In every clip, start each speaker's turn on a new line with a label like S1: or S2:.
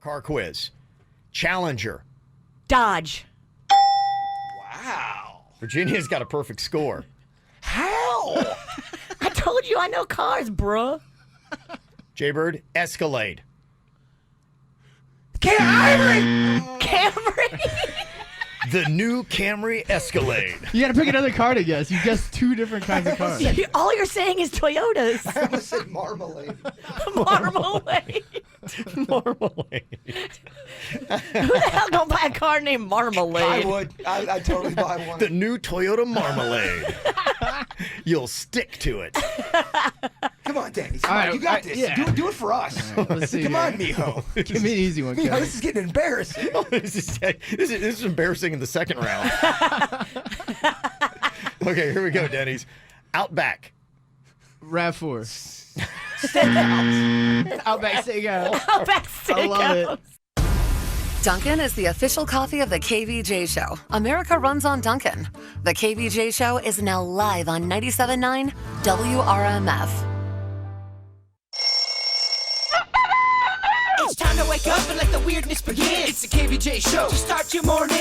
S1: Car quiz. Challenger.
S2: Dodge.
S1: Wow. Virginia's got a perfect score.
S3: How?
S2: I told you I know cars, bruh.
S1: Jaybird. Escalade.
S2: Camry.
S1: The new Camry Escalade.
S4: You got to pick another car to guess. You guessed two different kinds of cars.
S2: All you're saying is Toyotas.
S3: I almost said marmalade.
S2: Marmalade.
S1: Marmalade.
S2: Who the hell gonna buy a car named Marmalade?
S3: I would. I'd totally buy one.
S1: The new Toyota Marmalade. You'll stick to it.
S3: Come on, Danny. Come
S4: All
S3: on,
S4: right,
S3: you got this.
S4: yeah.
S3: Do it for us.
S4: Let's see.
S3: Come on, Mijo.
S4: Give me an easy one,
S3: Mijo,
S4: Kevin.
S3: this is getting embarrassing.
S1: This is embarrassing in the second round. Okay, here we go, Denny's. Outback.
S4: RAV4.
S3: Steakhouse.
S4: Outback Steakhouse.
S2: Outback
S4: I love it.
S2: Steakhouse.
S5: Dunkin' is the official coffee of the KVJ Show. America runs on Dunkin'. The KVJ Show is now live on 97.9 WRMF.
S6: It's time to wake up and let the weirdness begin. It's the KVJ show to start your morning.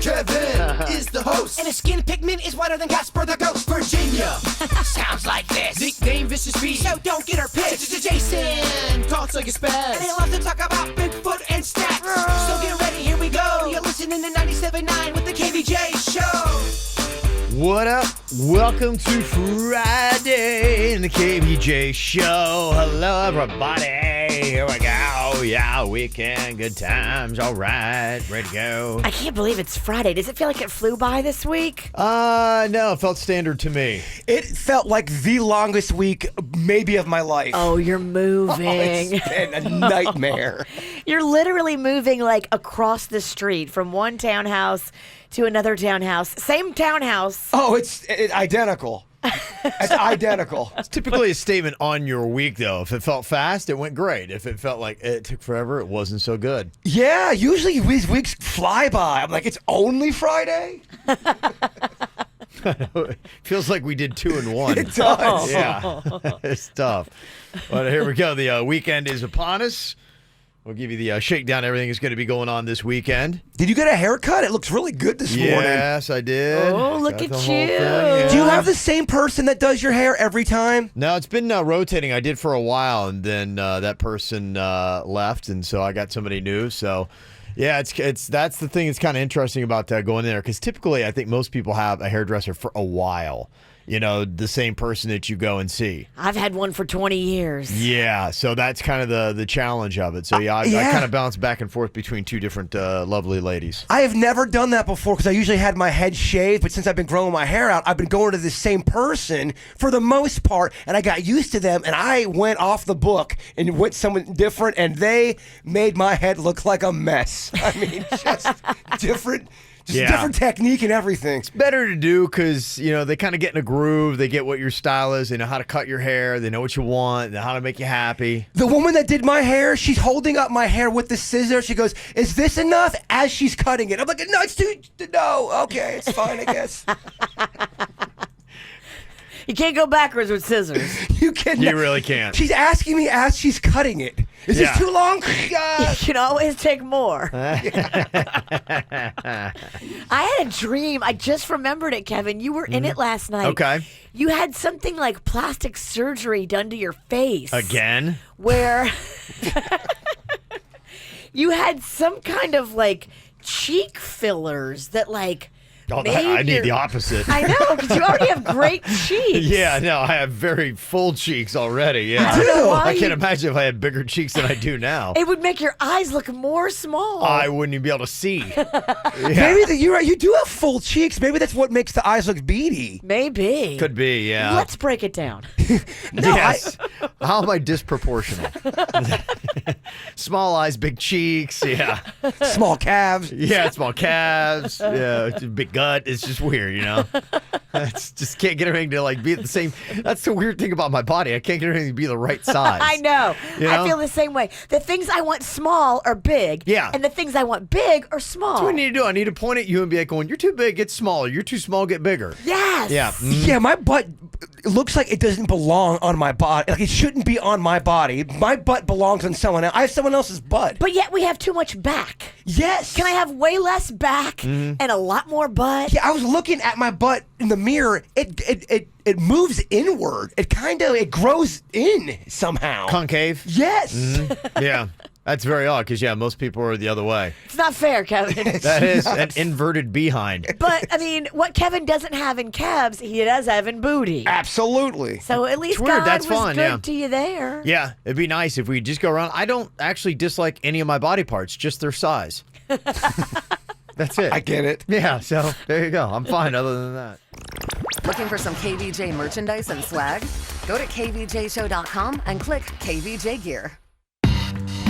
S3: Kevin is the host.
S6: And his skin pigment is whiter than Casper the Ghost. Virginia sounds like this. Nickname Vicious Beast. So don't get her pissed. Jason talks like a spaz. And he loves to talk about Bigfoot and stats. So get ready, here we go. You're listening to 97.9 with the KVJ show.
S1: What up? Welcome to Friday in the KVJ show. Hello, everybody. Here we go. Yeah, weekend, good times. All right, ready to go.
S2: I can't believe it's Friday. Does it feel like it flew by this week?
S1: No, it felt standard to me.
S3: It felt like the longest week, maybe, of my life.
S2: Oh, you're moving.
S3: It's been a nightmare.
S2: You're literally moving like across the street from one townhouse to another townhouse. Same townhouse.
S3: Oh, it's identical. It's identical.
S1: It's typically a statement on your week, though. If it felt fast, it went great. If it felt like it took forever, it wasn't so good.
S3: Yeah, usually these weeks fly by. I'm like, it's only Friday?
S1: It feels like we did 2 in 1.
S3: It does.
S1: Yeah, it's tough. But here we go. The weekend is upon us. We'll give you the shakedown. Everything is going to be going on this weekend.
S3: Did you get a haircut? It looks really good this morning.
S1: Yes, I did.
S2: Oh, look
S1: Got
S2: at
S1: the whole
S2: you.
S1: thing, yeah.
S3: Do you have the same person that does your hair every time?
S1: No, it's been rotating. I did for a while, and then that person left, and so I got somebody new. So, yeah, it's that's the thing that's kind of interesting about going there, because typically I think most people have a hairdresser for a while. You know, the same person that you go and see.
S2: I've had one for 20 years.
S1: Yeah, so that's kind of the challenge of it. So, I kind of bounce back and forth between two different lovely ladies.
S3: I have never done that before because I usually had my head shaved, but since I've been growing my hair out, I've been going to the same person for the most part, and I got used to them, and I went off the book and went someone different, and they made my head look like a mess. I mean, just different... different technique and everything.
S1: It's better to do because, they kind of get in a groove. They get what your style is. They know how to cut your hair. They know what you want. They know how to make you happy.
S3: The woman that did my hair, she's holding up my hair with the scissor. She goes, "Is this enough?" As she's cutting it. I'm like, "No, it's too... No, okay, it's fine, I guess."
S2: You can't go backwards with scissors.
S3: You can.
S1: You really can't.
S3: She's asking me as she's cutting it. Is this too long?
S2: You can always take more. I had a dream. I just remembered it, Kevin. You were in it last night.
S1: Okay.
S2: You had something like plastic surgery done to your face.
S1: Again?
S2: Where you had some kind of like cheek fillers that like...
S1: Oh, I need the opposite.
S2: I know, because you already have great cheeks.
S1: Yeah, no, I have very full cheeks already. Yeah,
S2: I don't know why
S1: I can't imagine if I had bigger cheeks than I do now.
S2: It would make your eyes look more small.
S1: I wouldn't even be able to see.
S3: Maybe you're right. You do have full cheeks. Maybe that's what makes the eyes look beady.
S2: Maybe.
S1: Could be, yeah.
S2: Let's break it down.
S1: Yes. How am I disproportionate? Small eyes, big cheeks. Yeah.
S3: Small calves.
S1: Yeah, small calves. Yeah, big gut. It's just weird, It's just can't get everything to be the same. That's the weird thing about my body. I can't get everything to be the right size.
S2: I know. I feel the same way. The things I want small are big.
S1: Yeah.
S2: And the things I want big are small.
S1: That's what I need to do. I need to point at you and be like, "Going, you're too big, get smaller. You're too small, get bigger."
S2: Yes.
S1: Yeah.
S3: Yeah, my butt it looks like it doesn't belong on my body. Like it shouldn't be on my body. My butt belongs on someone else. I have someone else's butt.
S2: But yet we have too much back.
S3: Yes.
S2: Can I have way less back and a lot more butt?
S3: Yeah, I was looking at my butt in the mirror. It moves inward. It grows in somehow.
S1: Concave?
S3: Yes.
S1: Yeah. That's very odd because, most people are the other way.
S2: It's not fair, Kevin.
S1: That is an inverted behind.
S2: But, I mean, what Kevin doesn't have in calves, he does have in booty.
S3: Absolutely.
S2: So at least
S1: It's weird.
S2: God
S1: That's
S2: was
S1: fun,
S2: good
S1: yeah.
S2: to you there.
S1: Yeah, it'd be nice if we just go around. I don't actually dislike any of my body parts, just their size. That's it.
S3: I get it.
S1: Yeah, so there you go. I'm fine other than that.
S5: Looking for some KVJ merchandise and swag? Go to kvjshow.com and click KVJ Gear.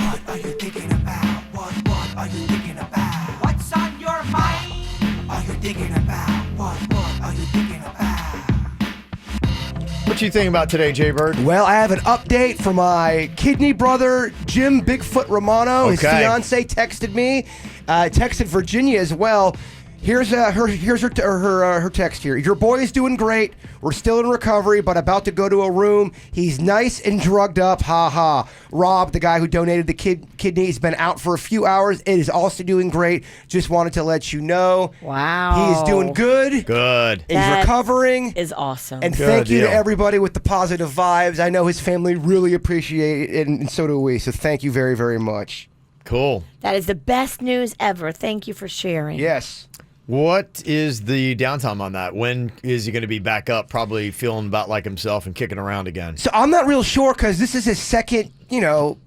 S6: What are you thinking about? What are you thinking about? What's on your mind? Are you thinking about? What are you thinking about?
S1: What you think about today, Jay Bird?
S3: Well, I have an update from my kidney brother, Jim Bigfoot Romano. His
S1: Okay.
S3: fiance texted me, texted Virginia as well. Here's her text here. Your boy is doing great. We're still in recovery, but about to go to a room. He's nice and drugged up. Ha ha. Rob, the guy who donated the kidney, has been out for a few hours. It is also doing great. Just wanted to let you know.
S2: Wow.
S3: He is doing good.
S1: Good.
S3: He's
S2: That
S3: recovering.
S2: is awesome.
S3: And
S1: Good
S3: thank you to
S1: deal.
S3: everybody with the positive vibes. I know his family really appreciate it, and so do we. So thank you very, very much.
S1: Cool.
S2: That is the best news ever. Thank you for sharing.
S3: Yes.
S1: What is the downtime on that? When is he going to be back up, probably feeling about like himself and kicking around again?
S3: So I'm not real sure because this is his second,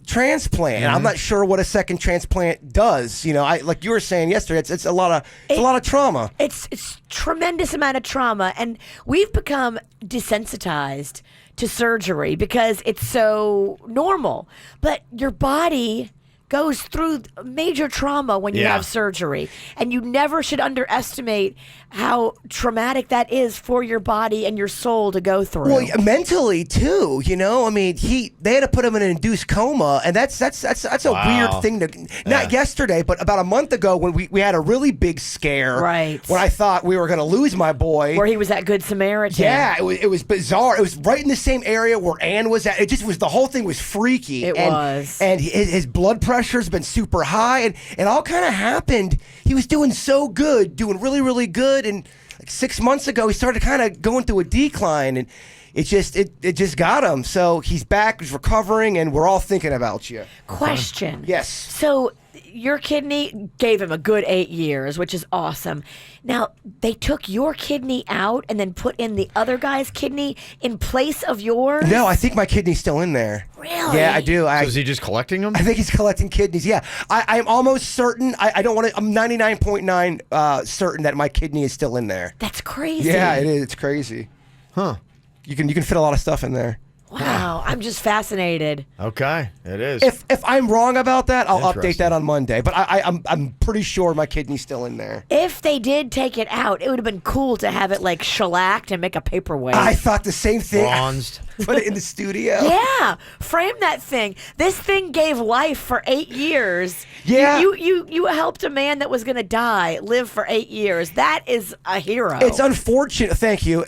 S3: transplant. And I'm not sure what a second transplant does. Like you were saying yesterday, it's a lot of trauma.
S2: It's tremendous amount of trauma, and we've become desensitized to surgery because it's so normal. But your body goes through major trauma when you
S1: Yeah.
S2: have surgery, and you never should underestimate how traumatic that is for your body and your soul to go through.
S3: Well, mentally too, I mean, they had to put him in an induced coma, and that's a
S1: Wow.
S3: weird thing to not yesterday, but about a month ago when we had a really big scare.
S2: Right.
S3: When I thought we were going to lose my boy.
S2: Where he was that good Samaritan.
S3: Yeah, it was bizarre. It was right in the same area where Ann was at. It just was, the whole thing was freaky.
S2: It was.
S3: And his blood pressure's been super high, and it all kind of happened. He was doing so good, doing really, really good, and like 6 months ago he started kind of going through a decline, and it just got him. So he's back, he's recovering, and we're all thinking about you.
S2: Question.
S3: Yes.
S2: So your kidney gave him a good 8 years, which is awesome. Now, they took your kidney out and then put in the other guy's kidney in place of yours?
S3: No, I think my kidney's still in there.
S2: Really?
S3: Yeah, I do.
S1: So is he just collecting them?
S3: I think he's collecting kidneys. Yeah, I'm almost certain. I don't want to. I'm 99.9 certain that my kidney is still in there.
S2: That's crazy.
S3: Yeah, it is. It's crazy.
S1: Huh.
S3: You can fit a lot of stuff in there.
S2: Wow, I'm just fascinated.
S1: Okay, it is.
S3: If I'm wrong about that, I'll update
S1: Interesting.
S3: that on Monday. But I'm pretty sure my kidney's still in there.
S2: If they did take it out, it would have been cool to have it like shellacked and make a paperweight.
S3: I thought the same thing.
S1: Bronzed.
S3: Put it in the studio.
S2: Yeah, frame that thing. This thing gave life for 8 years.
S3: Yeah.
S2: You helped a man that was going to die live for 8 years. That is a hero.
S3: It's unfortunate. Thank you.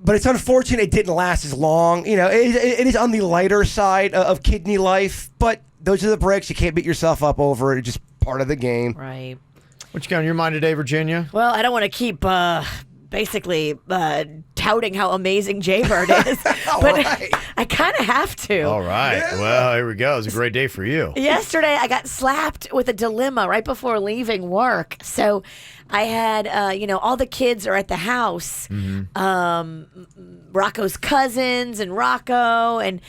S3: But it's unfortunate it didn't last as long. It is on the lighter side of kidney life. But those are the breaks. You can't beat yourself up over it. It's just part of the game.
S2: Right.
S1: What you got on your mind today, Virginia?
S2: Well, I don't want to keep basically touting how amazing Jaybird is, but
S3: right.
S2: I kind of have to.
S1: All right. Well, here we go. It's a great day for you.
S2: Yesterday, I got slapped with a dilemma right before leaving work. So I had, all the kids are at the house. Rocco's cousins and Rocco, and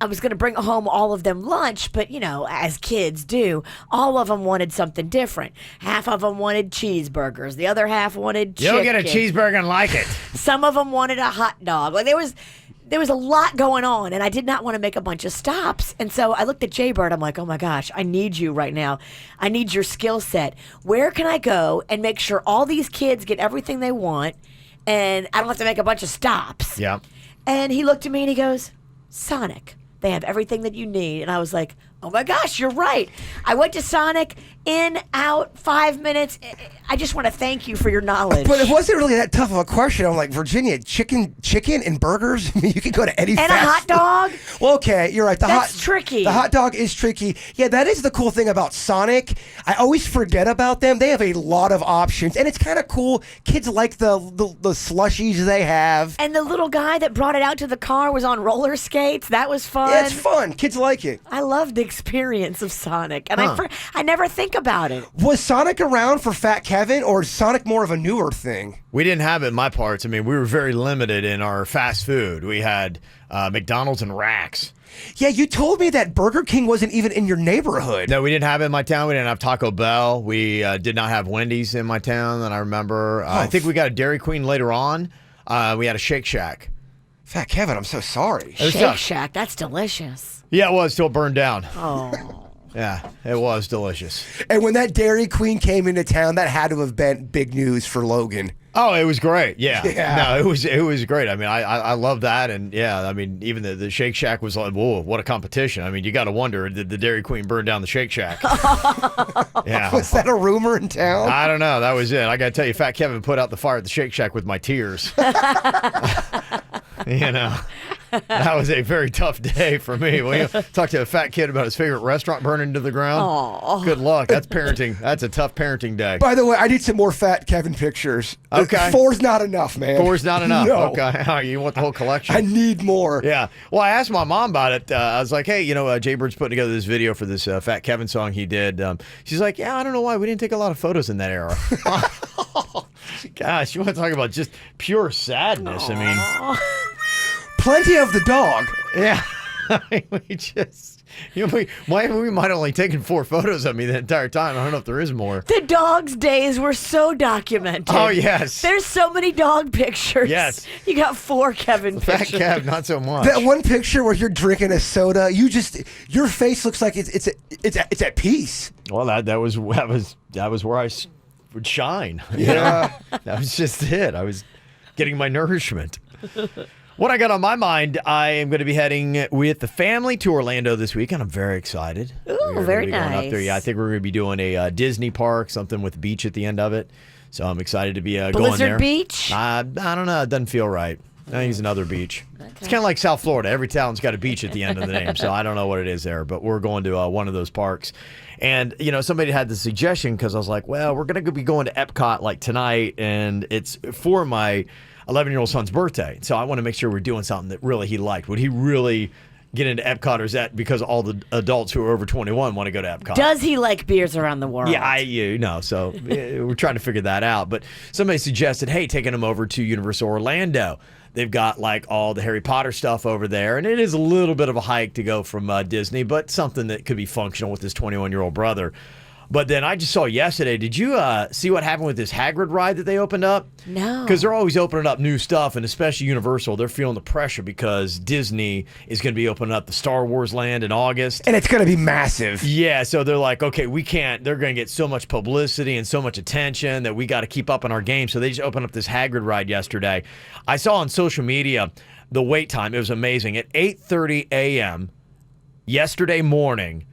S2: I was going to bring home all of them lunch, but, as kids do, all of them wanted something different. Half of them wanted cheeseburgers. The other half wanted chicken.
S1: You'll get a cheeseburger and like it.
S2: Some of them wanted a hot dog. Like there was a lot going on, and I did not want to make a bunch of stops. And so I looked at Jaybird. I'm like, oh my gosh, I need you right now. I need your skill set. Where can I go and make sure all these kids get everything they want, and I don't have to make a bunch of stops?
S1: Yeah.
S2: And he looked at me and he goes, Sonic, they have everything that you need. And I was like, Oh my gosh, you're right. I went to Sonic, in, out, 5 minutes. I just want to thank you for your knowledge.
S3: But it wasn't really that tough of a question. I'm like, Virginia, chicken and burgers? I mean, you could go to any
S2: And a
S3: fast
S2: hot
S3: food-
S2: dog?
S3: Well, okay, you're right.
S2: That's tricky.
S3: The hot dog is tricky. Yeah, that is the cool thing about Sonic. I always forget about them. They have a lot of options, and it's kind of cool. Kids like the slushies they have.
S2: And the little guy that brought it out to the car was on roller skates. That was fun.
S3: Yeah, it's fun. Kids like it.
S2: I love the experience of Sonic, and I never think about it.
S3: Was Sonic around for Fat Kevin, or is Sonic more of a newer thing?
S1: We didn't have it in my parts. I mean, we were very limited in our fast food. We had McDonald's and Racks.
S3: Yeah, you told me that Burger King wasn't even in your neighborhood.
S1: No, we didn't have it in my town. We didn't have Taco Bell. We did not have Wendy's in my town that I remember. I think we got a Dairy Queen later on. We had a Shake Shack.
S3: Fat Kevin, I'm so sorry.
S1: was
S2: Shake
S1: tough.
S2: Shack, that's delicious.
S1: Yeah, it was still burned down.
S2: Oh.
S1: Yeah, it was delicious.
S3: And when that Dairy Queen came into town, that had to have been big news for Logan.
S1: Oh, it was great. Yeah.
S3: Yeah.
S1: No, it was great. I mean, I love that. And yeah, I mean, even the Shake Shack was like, whoa, what a competition. I mean, you got to wonder, did the Dairy Queen burn down the Shake Shack? Yeah.
S3: Was that a rumor in town?
S1: I don't know. That was it. I got to tell you, Fat Kevin put out the fire at the Shake Shack with my tears. You know, that was a very tough day for me. When you talk to a fat kid about his favorite restaurant burning to the ground, good luck. That's parenting. That's a tough parenting day.
S3: By the way, I need some more Fat Kevin pictures.
S1: Okay.
S3: 4's not enough, man.
S1: 4's not enough.
S3: No.
S1: Okay. All right, you want the whole collection?
S3: I need more.
S1: Yeah. Well, I asked my mom about it. I was like, hey, you know, Jaybird's putting together this video for this Fat Kevin song he did. She's like, yeah, I don't know why. We didn't take a lot of photos in that era. Gosh, you want to talk about just pure sadness. I mean,
S3: Plenty of the dog.
S1: yeah. I mean, we just, you know, we might only taken 4 photos of me the entire time. I don't know if there is more.
S2: The dog's days were so documented.
S1: Oh, yes.
S2: There's so many dog pictures.
S1: Yes.
S2: You got 4 Kevin
S1: Fat
S2: pictures.
S1: Kev, not so much.
S3: That one picture where you're drinking a soda, your face looks like it's at peace.
S1: Well, that was where I would shine. Yeah, that was just it. I was getting my nourishment. What I got on my mind, I am going to be heading with the family to Orlando this week, and I'm very excited.
S2: Ooh,
S1: We're gonna
S2: very
S1: be going up there.
S2: nice.
S1: Yeah, I think we're going to be doing a Disney park, something with the beach at the end of it. So I'm excited to be going there.
S2: Blizzard Beach?
S1: I don't know. It doesn't feel right. I think it's another beach. It's kind of like South Florida. Every town's got a beach at the end of the name, so I don't know what it is there. But we're going to one of those parks. And, you know, somebody had the suggestion because I was like, well, we're going to be going to Epcot like tonight, and it's for my 11-year-old son's birthday. So I want to make sure we're doing something that really he liked. Would he really get into Epcot, or is that because all the adults who are over 21 want to go to Epcot?
S2: Does he like beers around the world?
S1: Yeah, you know, so we're trying to figure that out. But somebody suggested, hey, taking him over to Universal Orlando. They've got like all the Harry Potter stuff over there, and it is a little bit of a hike to go from Disney, but something that could be functional with his 21-year-old brother. But then I just saw yesterday, did you see what happened with this Hagrid ride that they opened up?
S2: No.
S1: Because they're always opening up new stuff, and especially Universal, they're feeling the pressure because Disney is going to be opening up the Star Wars land in August.
S3: And it's going to be massive.
S1: Yeah, so they're like, okay, we can't, they're going to get so much publicity and so much attention that we got to keep up in our game. So they just opened up this Hagrid ride yesterday. I saw on social media the wait time. It was amazing. At 8:30 a.m. yesterday morning,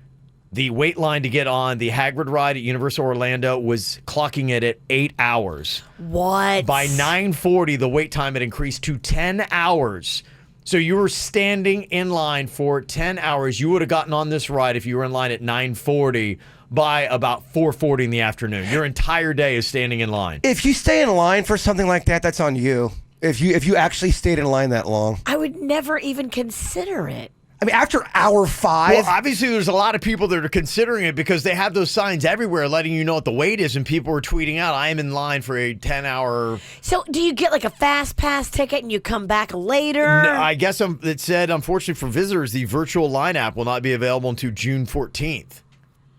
S1: the wait line to get on the Hagrid ride at Universal Orlando was clocking it at 8 hours.
S2: What?
S1: By 9:40, the wait time had increased to 10 hours. So you were standing in line for 10 hours. You would have gotten on this ride if you were in line at 9:40 by about 4:40 in the afternoon. Your entire day is standing in line.
S3: If you stay in line for something like that, that's on you. If you actually stayed in line that long.
S2: I would never even consider it.
S3: I mean, after hour 5.
S1: Well, obviously, there's a lot of people that are considering it because they have those signs everywhere letting you know what the wait is, and people are tweeting out, I am in line for a 10-hour...
S2: So do you get like a fast pass ticket and you come back later?
S1: No, I guess it said, unfortunately for visitors, the virtual line app will not be available until June 14th.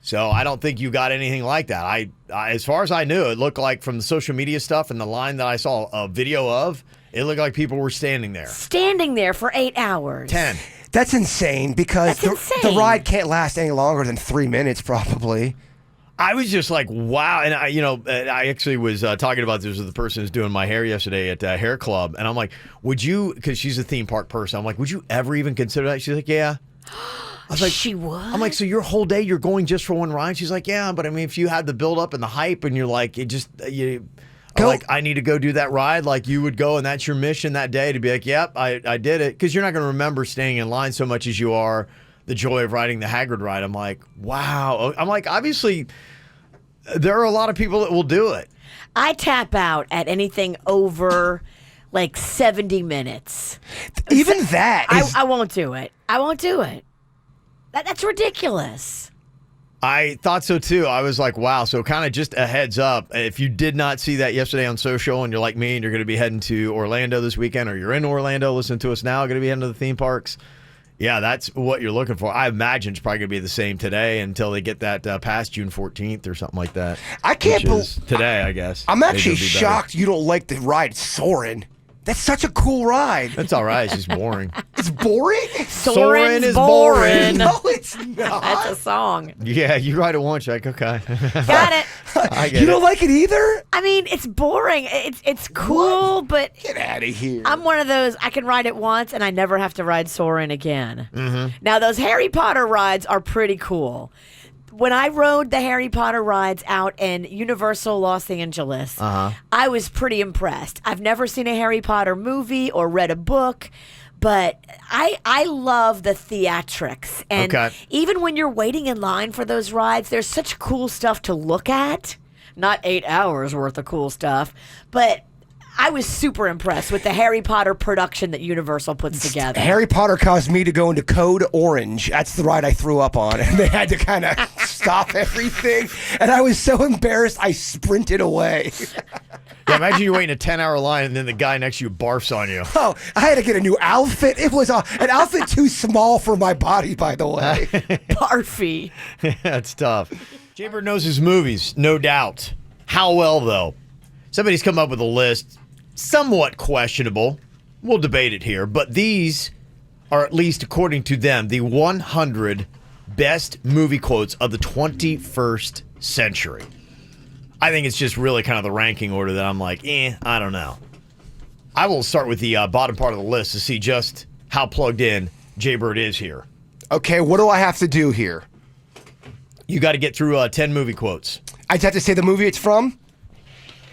S1: So I don't think you got anything like that. I as far as I knew, it looked like from the social media stuff and the line that I saw a video of, it looked like people were standing there.
S2: Standing there for 8 hours.
S1: 10.
S3: That's insane because
S2: That's
S3: the
S2: insane.
S3: ride can't last any longer than 3 minutes probably.
S1: I was just like, wow. And I actually was talking about this with the person who's doing my hair yesterday at Hair Club. And I'm like, would you, because she's a theme park person, I'm like, would you ever even consider that? She's like, yeah. I was like,
S2: She would?
S1: I'm like, so your whole day you're going just for one ride? She's like, yeah, but I mean, if you had the build up and the hype, and you're like, I'm like, I need to go do that ride. Like you would go, and that's your mission that day to be like, yep, I did it, because you're not going to remember staying in line so much as you are the joy of riding the Hagrid ride. I'm like, wow. I'm like, obviously, there are a lot of people that will do it.
S2: I tap out at anything over like 70 minutes.
S3: Even that is...
S2: I won't do it. I won't do it. That's ridiculous.
S1: I thought so too. I was like, wow. So kind of just a heads up. If you did not see that yesterday on social and you're like me and you're going to be heading to Orlando this weekend, or you're in Orlando, listen to us now, going to be heading to the theme parks. Yeah, that's what you're looking for. I imagine it's probably going to be the same today until they get that past June 14th or something like that.
S3: I can't
S1: believe today, I guess.
S3: I'm actually
S1: Maybe it'll be better.
S3: shocked you don't like the ride Soarin'. That's such a cool ride.
S1: That's all right. It's just boring.
S3: It's boring?
S2: Soarin'
S1: is
S2: boring.
S3: No, it's not.
S2: That's a song.
S1: Yeah, you ride it once, like, okay.
S2: Got it.
S1: I get
S3: You don't
S1: it.
S3: like it either?
S2: I mean, it's boring. It's cool, but
S3: Get out of here.
S2: I'm one of those, I can ride it once and I never have to ride Soarin' again. Mm-hmm. Now, those Harry Potter rides are pretty cool. When I rode the Harry Potter rides out in Universal Los Angeles, I was pretty impressed. I've never seen a Harry Potter movie or read a book, but I love the theatrics. And even when you're waiting in line for those rides, there's such cool stuff to look at. Not 8 hours worth of cool stuff, but I was super impressed with the Harry Potter production that Universal puts together.
S3: Harry Potter caused me to go into Code Orange. That's the ride I threw up on, and they had to kind of stop everything. And I was so embarrassed, I sprinted away.
S1: Yeah, imagine you're waiting a 10-hour line and then the guy next to you barfs on you.
S3: Oh, I had to get a new outfit. It was an outfit too small for my body, by the way.
S2: Barfy.
S1: That's tough. Jaybird knows his movies, no doubt. How well, though? Somebody's come up with a list, somewhat questionable. We'll debate it here, but these are, at least according to them, the 100 best movie quotes of the 21st century. I think it's just really kind of the ranking order that I'm like, I don't know. I will start with the bottom part of the list to see just how plugged in Jaybird is here.
S3: Okay, what do I have to do here?
S1: You got to get through 10 movie quotes.
S3: I just have to say the movie it's from?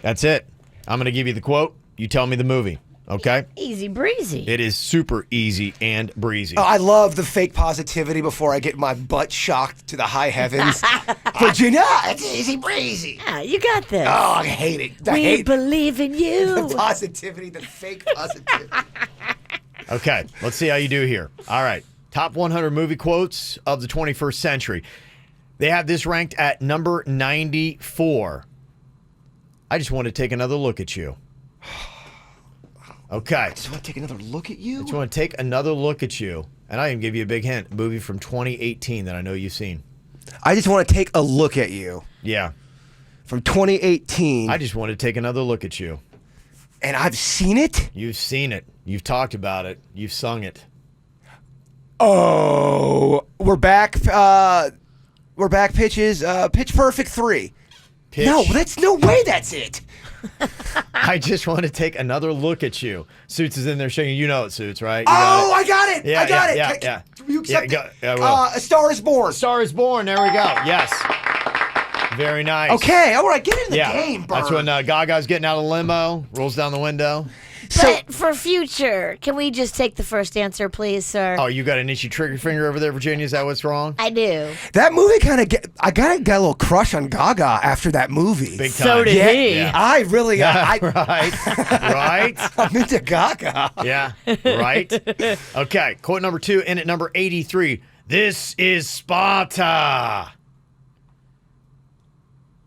S1: That's it. I'm going to give you the quote. You tell me the movie. Okay?
S2: Easy breezy.
S1: It is super easy and breezy.
S3: Oh, I love the fake positivity before I get my butt shocked to the high heavens. Virginia, it's easy breezy.
S2: Yeah, you got this.
S3: Oh, I hate it. I
S2: We
S3: hate
S2: believe in you.
S3: the positivity, the fake positivity.
S1: Okay, let's see how you do here. All right. Top 100 movie quotes of the 21st century. They have this ranked at number 94. I just want to take another look at you. Okay.
S3: I just want to take another look at you.
S1: I just want to take another look at you. And I can give you a big hint. A movie from 2018 that I know you've seen.
S3: I just want to take a look at you.
S1: Yeah.
S3: From 2018.
S1: I just want to take another look at you.
S3: And I've seen it?
S1: You've seen it. You've talked about it. You've sung it.
S3: Oh, we're back. We're back. Pitches. Pitch Perfect 3.
S1: Pitch.
S3: No, that's no way. That's it.
S1: I just want to take another look at you. Suits is in there shaking. You know it, Suits, right? You
S3: Oh,
S1: got
S3: I got it.
S1: Yeah,
S3: I got
S1: yeah,
S3: it.
S1: yeah.
S3: Can you accept
S1: Yeah,
S3: it?
S1: go- I will.
S3: A Star is Born.
S1: Star is Born. There we go. Yes. Very nice.
S3: Okay, all right, get in the
S1: Yeah.
S3: game, Bird.
S1: That's when Gaga's getting out of the limo, rolls down the window.
S2: But for future, can we just take the first answer, please, sir?
S1: Oh, you got an itchy trigger finger over there, Virginia? Is that what's wrong?
S2: I do.
S3: That movie kind of I got a little crush on Gaga after that movie.
S1: Big time.
S2: So did
S3: yeah,
S2: he.
S1: Yeah.
S3: I really,
S1: right. Right.
S3: I'm into Gaga.
S1: Yeah. Right. Okay. Quote number 2, in at number 83. This is Sparta.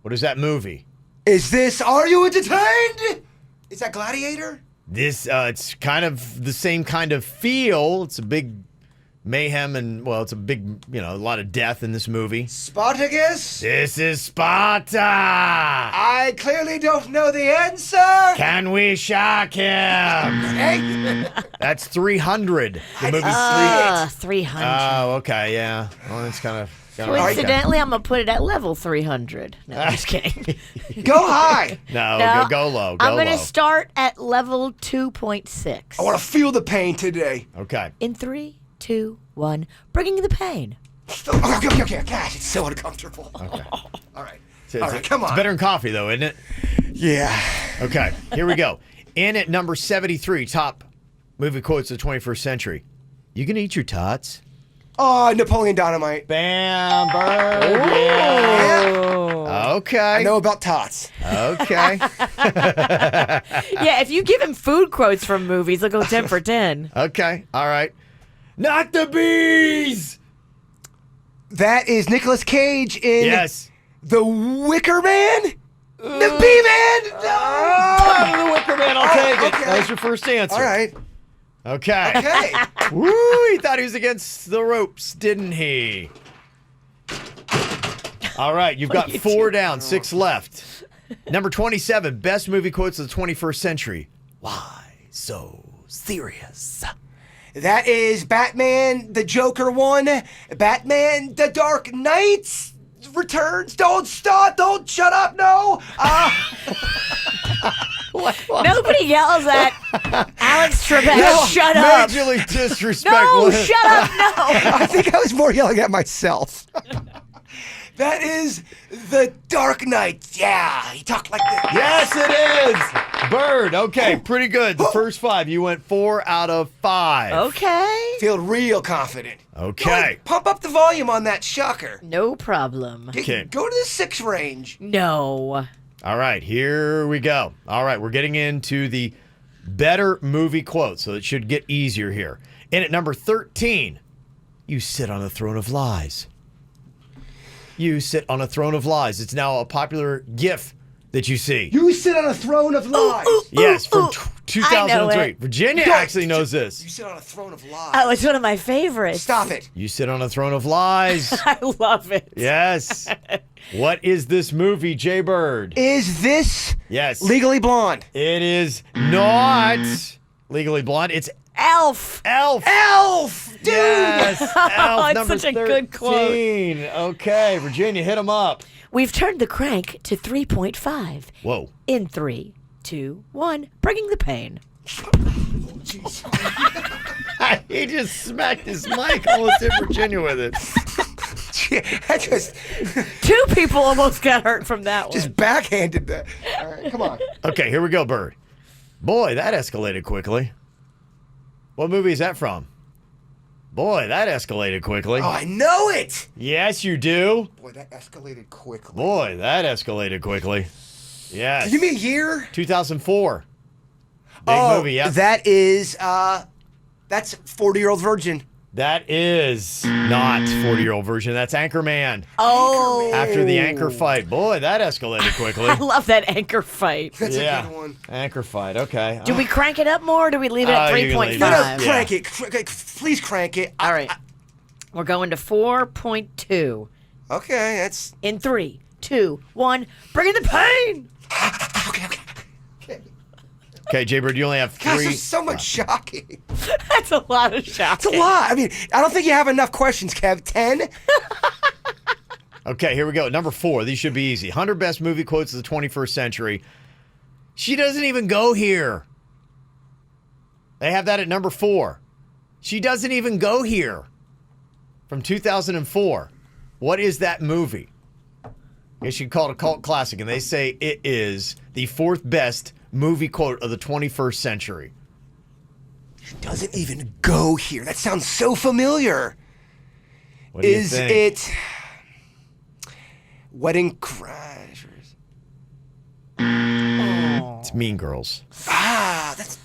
S1: What is that movie?
S3: Are you entertained? Is that Gladiator?
S1: This it's kind of the same kind of feel. It's a big mayhem and it's a big, a lot of death in this movie.
S3: Spartacus?
S1: This is Sparta.
S3: I clearly don't know the answer.
S1: Can we shock him?
S3: Hey,
S1: That's 300. The movie's
S2: 300.
S1: Oh, okay, yeah. Well, it's kind of.
S2: Coincidentally, I'm going to put it at level 300. No, I'm just kidding.
S3: go high.
S1: No, go low. Go
S2: I'm going
S1: low.
S2: to start at level 2.6.
S3: I want to feel the pain today.
S1: Okay.
S2: In 3, 2, 1, bringing the pain.
S3: Okay. Gosh, it's so uncomfortable.
S1: Okay.
S3: All right.
S1: So
S3: All right, come on.
S1: It's better than coffee, though, isn't it?
S3: Yeah.
S1: Okay, here we go. In at number 73, top movie quotes of the 21st century. You gonna eat your tots?
S3: Oh, Napoleon Dynamite.
S1: Bam, bird.
S3: Yeah.
S1: Okay.
S3: I know about tots.
S1: Okay.
S2: Yeah, if you give him food quotes from movies, he'll go 10 for 10.
S1: Okay. All right. Not the bees.
S3: That is Nicolas Cage in
S1: Yes.
S3: The Wicker Man? The Bee-Man?
S1: Oh, the Wicker Man. I'll take it.
S3: okay.
S1: That was your first answer.
S3: All right.
S1: Okay.
S3: Okay.
S1: Woo, he thought he was against the ropes, didn't he? All right, you've got 4 down, 6 left. Number 27, best movie quotes of the 21st century. Why so serious?
S3: That is Batman, the Joker one. Batman, the Dark Knight returns. Don't stop. Don't shut up. No.
S2: Nobody yells at Alex Trebek.
S3: No,
S2: Shut up.
S1: Majorly disrespectful.
S2: No, shut up. No.
S3: I think I was more yelling at myself. That is the Dark Knight. Yeah, he talked like this.
S1: Yes, it is. Bird. Okay, pretty good. The first 5, you went 4 out of 5.
S2: Okay.
S3: Feel real confident.
S1: Okay.
S3: Pump up the volume on that shocker.
S2: No problem.
S1: Okay.
S3: Go to the 6 range.
S2: No.
S1: All right, here we go. All right, we're getting into the better movie quotes, so it should get easier here. In at number 13, you sit on a throne of lies. You sit on a throne of lies. It's now a popular GIF that you see.
S3: You sit on a throne of lies.
S1: Yes, from
S2: I know
S1: 2003.
S2: it.
S1: Virginia
S3: Don't-
S1: actually knows
S3: You
S1: this.
S3: sit on a throne of lies.
S2: Oh, it's one of my favorites.
S3: Stop it.
S1: You sit on a throne of lies.
S2: I love it.
S1: Yes. What is this movie, Jay Bird?
S3: Is this
S1: Yes.
S3: Legally Blonde?
S1: It is not Legally Blonde. It's
S2: Elf.
S1: Elf.
S3: Elf, dude.
S1: Yes. Elf,
S2: it's
S1: number
S2: such a good quote.
S1: 13. Okay, Virginia, hit him up.
S2: We've turned the crank to 3.5.
S1: Whoa.
S2: In 3, 2, 1, bringing the pain.
S1: He just smacked his mic. Almost hit Virginia with it.
S3: I just
S2: 2 people almost got hurt from that one.
S3: backhanded that. All right, come on.
S1: Okay, here we go, Bird. Boy, that escalated quickly. What movie is that from? Boy, that escalated quickly.
S3: Oh, I know it.
S1: Yes, you do.
S3: Boy, that escalated quickly.
S1: Boy, that escalated quickly. Yes.
S3: Give me a year.
S1: 2004. Big movie, yeah.
S3: That is that's 40-Year-Old Virgin.
S1: That is not 40-year-old version. That's Anchorman.
S2: Oh.
S1: After the anchor fight. Boy, that escalated quickly.
S2: I love that anchor fight.
S3: That's
S1: Yeah.
S3: a good one.
S1: Anchor fight. Okay.
S2: Do we crank it up more or do we leave it at
S1: You can leave it.
S2: 3.5?
S3: No,
S1: Yeah.
S3: crank it. Please crank it.
S2: All right. We're going to 4.2.
S3: Okay, that's
S2: In 3, 2, 1, bringing the pain.
S3: okay.
S1: Okay, Jay Bird, you only have
S3: Gosh,
S1: 3.
S3: there's so much shocking.
S2: That's a lot of shock.
S3: It's a lot. I mean, I don't think you have enough questions, Kev. 10?
S1: Okay, here we go. Number 4. These should be easy. 100 best movie quotes of the 21st century. She doesn't even go here. They have that at number 4. She doesn't even go here. From 2004. What is that movie? I guess you could call it a cult classic, and they say it is the 4th best movie quote of the 21st century.
S3: Doesn't even go here. That sounds so familiar.
S1: What do you
S3: Is
S1: think?
S3: it Wedding Crashers?
S1: It's Mean Girls.
S3: Ah, that's.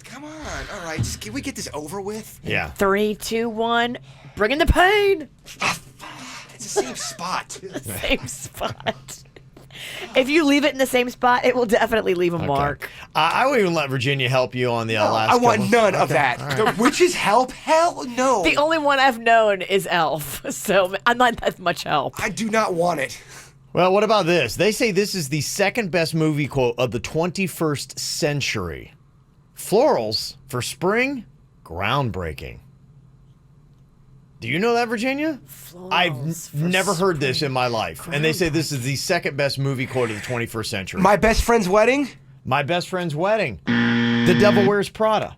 S3: Come on. All right. Can we get this over with?
S1: Yeah.
S2: 3, 2, 1, bringing the pain.
S3: It's the same spot.
S2: Same spot. If you leave it in the same spot, it will definitely leave a mark.
S1: I wouldn't even let Virginia help you on the last
S3: I want
S1: couple.
S3: none of that. The witches help? Hell no.
S2: The only one I've known is Elf, so I'm not that much help.
S3: I do not want it.
S1: Well, what about this? They say this is the 2nd best movie quote of the 21st century. Florals for spring, groundbreaking. Do you know that, Virginia? I've never heard this in my life. And they say this is the 2nd best movie quote of the 21st century.
S3: My best friend's wedding?
S1: My Best Friend's Wedding. The Devil Wears Prada.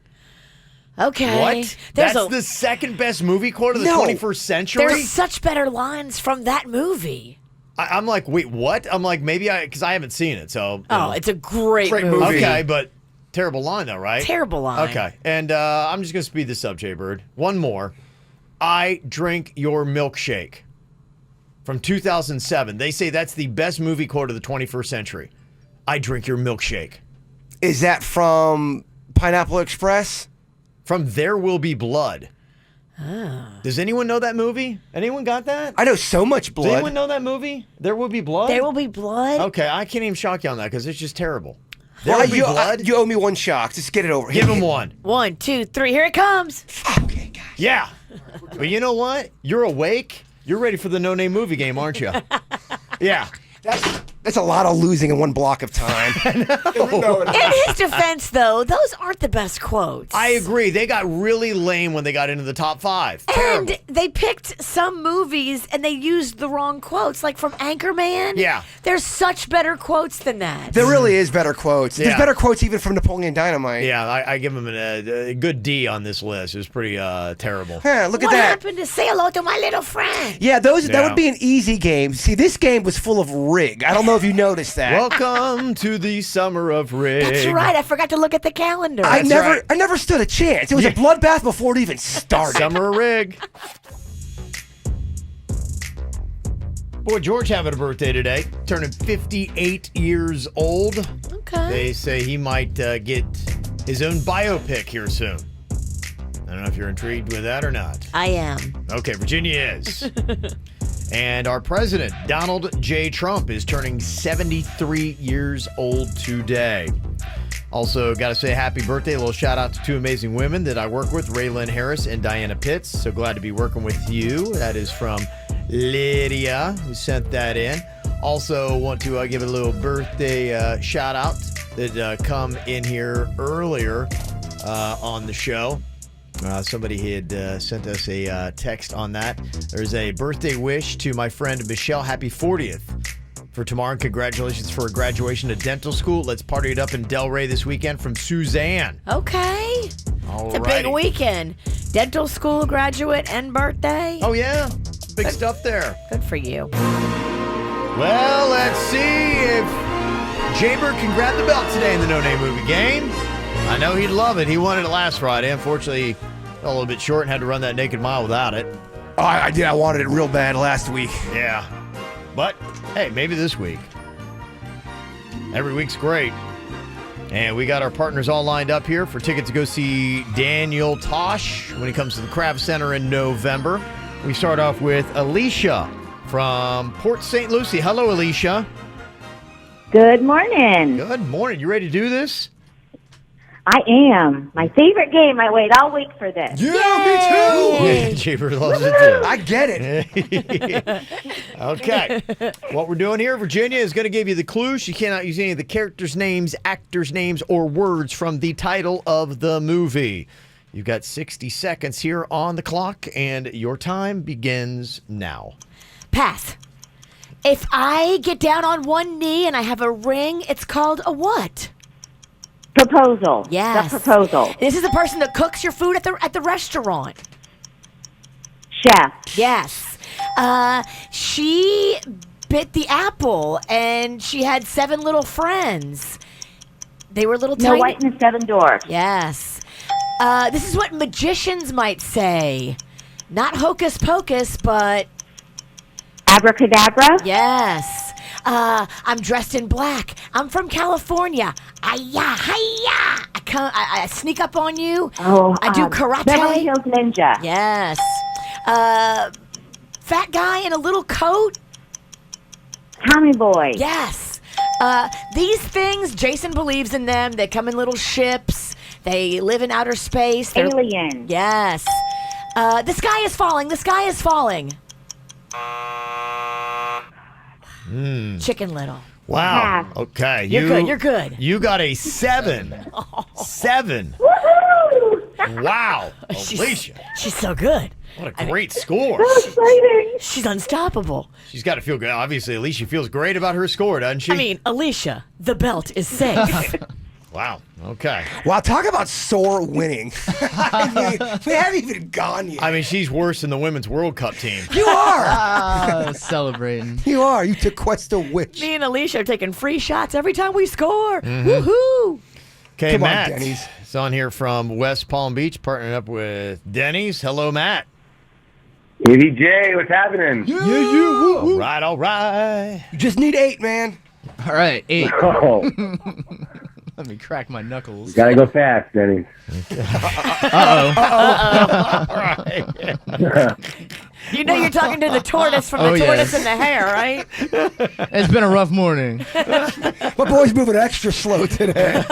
S2: Okay.
S1: What?
S2: There's
S1: That's the second best movie quote of the
S3: No.
S1: 21st century?
S2: There's such better lines from that movie.
S1: I'm like, wait, what? I'm like, maybe because I haven't seen it, so.
S2: Oh, it's a great,
S3: Great
S2: movie.
S3: movie.
S1: Okay, but terrible line though, right?
S2: Terrible line.
S1: Okay, and I'm just gonna speed this up, Jaybird. One more. I drink your milkshake. From 2007. They say that's the best movie quote of the 21st century. I drink your milkshake.
S3: Is that from Pineapple Express?
S1: From There Will Be Blood. Does anyone know that movie? Anyone got that?
S3: I know so much
S1: Does
S3: blood.
S1: anyone know that movie? There Will Be Blood?
S2: There Will Be Blood.
S1: Okay, I can't even shock you on that because it's just terrible. There
S3: Well,
S1: Will Be
S3: you,
S1: Blood?
S3: you owe me one shock. Just get it over.
S1: Give him one.
S2: 1, 2, 3. Here it comes.
S3: Okay, guys.
S1: Yeah. But you know what? You're awake. You're ready for the no-name movie game, aren't you? Yeah.
S3: That's a lot of losing in one block of time.
S2: In his defense, though, those aren't the best quotes.
S1: I agree. They got really lame when they got into the top 5. Terrible.
S2: And they picked some movies and they used the wrong quotes, like from Anchorman.
S1: Yeah.
S2: There's such better quotes than that.
S3: There really is better quotes.
S1: Yeah.
S3: There's better quotes even from Napoleon Dynamite.
S1: Yeah, I give him a good D on this list. It was pretty terrible.
S3: Huh, look
S2: What
S3: at that.
S2: happened to say hello to my little friend?
S3: Yeah, that
S1: Yeah.
S3: would be an easy game. See, this game was full of rig. I don't know if you noticed that.
S1: Welcome to the summer of Rig.
S2: That's right. I forgot to look at the calendar.
S3: I
S1: That's
S3: never stood a chance. It was a bloodbath before it even started.
S1: Summer of Rig. Boy, George having a birthday today, turning 58 years old.
S2: Okay.
S1: They say he might get his own biopic here soon. I don't know if you're intrigued with that or not.
S2: I am.
S1: Okay, Virginia is. And our president, Donald J. Trump, is turning 73 years old today. Also, got to say happy birthday. A little shout out to 2 amazing women that I work with, Raylan Harris and Diana Pitts. So glad to be working with you. That is from Lydia, who sent that in. Also, want to give a little birthday shout out that come in here earlier on the show. Somebody had sent us a text on that. There's a birthday wish to my friend Michelle. Happy 40th for tomorrow. And congratulations for a graduation to dental school. Let's party it up in Delray this weekend from Suzanne.
S2: Okay.
S1: All
S2: It's a
S1: right.
S2: big weekend. Dental school graduate and birthday.
S1: Oh, yeah. Big stuff there.
S2: Good for you.
S1: Well, let's see if Jaybird can grab the belt today in the No Name Movie game. I know he'd love it. He wanted it last Friday. Unfortunately, fell a little bit short and had to run that naked mile without it.
S3: Oh, I did. I wanted it real bad last week.
S1: Yeah. But, hey, maybe this week. Every week's great. And we got our partners all lined up here for tickets to go see Daniel Tosh when he comes to the Kraft Center in November. We start off with Alicia from Port St. Lucie. Hello, Alicia.
S7: Good morning.
S1: Good morning. You ready to do this?
S7: I am. My favorite game. I wait all week for this.
S3: Yeah, me too.
S1: Jaybird loves it too.
S3: I get it.
S1: Okay. What we're doing here, Virginia, is going to give you the clue. She cannot use any of the characters' names, actors' names, or words from the title of the movie. You've got 60 seconds here on the clock, and your time begins now.
S2: Pass. If I get down on one knee and I have a ring, it's called a what?
S7: Proposal.
S2: Yes.
S7: The proposal.
S2: This is the person that cooks your food at the restaurant.
S7: Chef.
S2: Yes. She bit the apple and she had 7 little friends. They were little
S7: No
S2: tiny.
S7: White and the Seven Dwarfs.
S2: Yes. This is what magicians might say. Not hocus pocus, but
S7: Abracadabra.
S2: yes. I'm dressed in black. I'm from California. Hi-ya, hi-ya. I sneak up on you.
S7: Oh,
S2: I do karate.
S7: Beverly Hills Ninja.
S2: Yes. Fat guy in a little coat.
S7: Tommy Boy.
S2: Yes. These things, Jason believes in them. They come in little ships. They live in outer space.
S7: Alien.
S2: Yes. The sky is falling. The sky is falling. Chicken Little.
S1: Wow.
S7: Pass.
S1: Okay.
S2: You're good. You're good.
S1: You got a 7. 7.
S7: Woohoo!
S1: Wow. Alicia.
S2: She's so good.
S1: What a great score.
S7: So exciting.
S2: She's unstoppable.
S1: She's got to feel good. Obviously, Alicia feels great about her score, doesn't she?
S2: I mean, Alicia, the belt is safe.
S1: Wow. Okay.
S3: Wow, talk about sore winning. I mean, we haven't even gone yet.
S1: I mean, she's worse than the Women's World Cup team.
S3: You are.
S4: Celebrating.
S3: You are. You took Quest a witch.
S2: Me and Alicia are taking free shots every time we score. Woohoo!
S1: Okay,
S3: Come on,
S1: Matt.
S3: Denny's.
S1: It's on here from West Palm Beach, partnering up with Denny's. Hello, Matt.
S8: KVJ, what's happening?
S1: All right, all right.
S3: You just need 8, man.
S4: All right, 8.
S8: Oh,
S4: Let me crack my knuckles.
S8: gotta go fast, Denny.
S2: You know you're talking to the tortoise from
S4: Oh,
S2: the tortoise
S4: yes.
S2: and the hare, right?
S4: It's been a rough morning.
S3: My boy's moving extra slow today.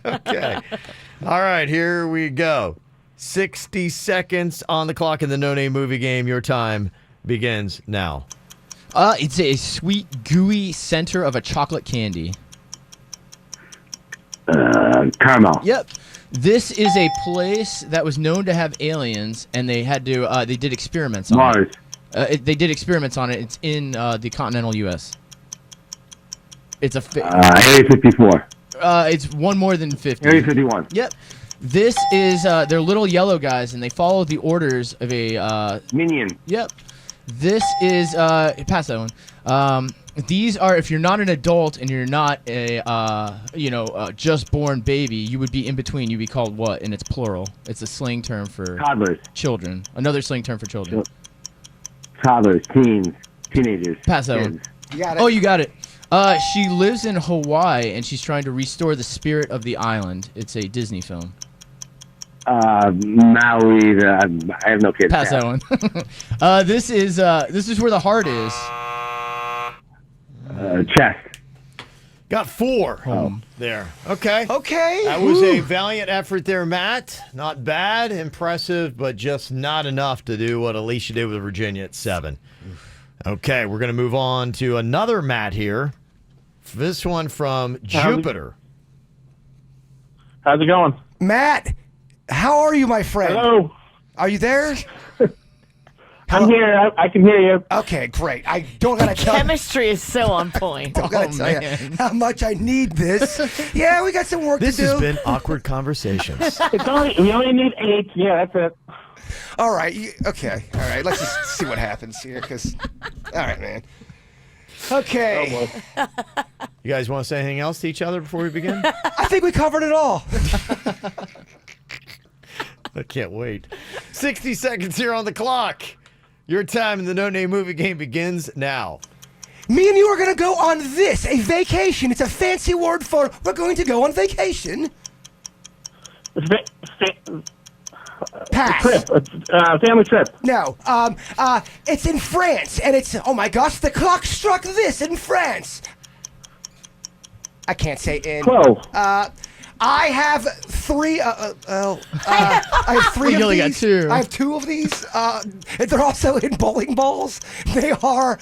S1: Okay. All right, here we go. 60 seconds on the clock in the No Name Movie Game. Your time begins now.
S4: It's a sweet, gooey center of a chocolate candy.
S8: Caramel.
S4: Yep. This is a place that was known to have aliens, and they had to. They did experiments on
S8: Mars.
S4: it. They did experiments on it. It's in the continental U.S. It's a.
S8: Area 54.
S4: It's one more than 50.
S8: Area 51.
S4: Yep. This is they're little yellow guys, and they follow the orders of a.
S8: Minion.
S4: Yep. This is pass that one. These are if you're not an adult and you're not a just born baby, you would be in between. You'd be called what? And it's plural. It's a slang term for
S8: Toddlers.
S4: children. Another slang term for children.
S8: Toddlers. Teens. Teenagers.
S4: Pass that
S8: kids.
S4: one.
S3: You got it.
S4: Oh, you got it. She lives in Hawaii and she's trying to restore the spirit of the island. It's a Disney film.
S8: Maui. I have no kids.
S4: Pass that one. This is where the heart is.
S8: Chest.
S1: Got 4 there. Okay.
S3: Okay.
S1: That was a valiant effort there, Matt. Not bad, impressive, but just not enough to do what Alicia did with Virginia at 7. Okay, we're going to move on to another Matt here. This one from Jupiter.
S8: How's it going?
S3: Matt, how are you, my friend?
S8: Hello.
S3: Are you there?
S8: I'm here. I can hear you.
S3: Okay, great. I don't gotta tell you.
S2: Chemistry is so on point.
S3: Don't gotta tell you how much I need this. Yeah, we got some work
S1: This
S3: to do.
S1: has been Awkward Conversations.
S8: We only need 8. Yeah, that's it.
S3: All right. Okay. All right. Let's just see what happens here. Cause, all right, man. Okay.
S1: You guys want to say anything else to each other before we begin?
S3: I think we covered it all.
S1: I can't wait. 60 seconds here on the clock. Your time in the No Name Movie Game begins now.
S3: Me and you are gonna go on this, a vacation. It's a fancy word for we're going to go on vacation. Pass.
S8: Trip. Family trip.
S3: No. It's in France, and it's oh my gosh, the clock struck this in France. I can't say in.
S8: 12.
S3: I have 3. I have 3
S4: You
S3: of
S4: only got
S3: these.
S4: 2.
S3: I have 2 of these. And they're also in bowling balls. They are.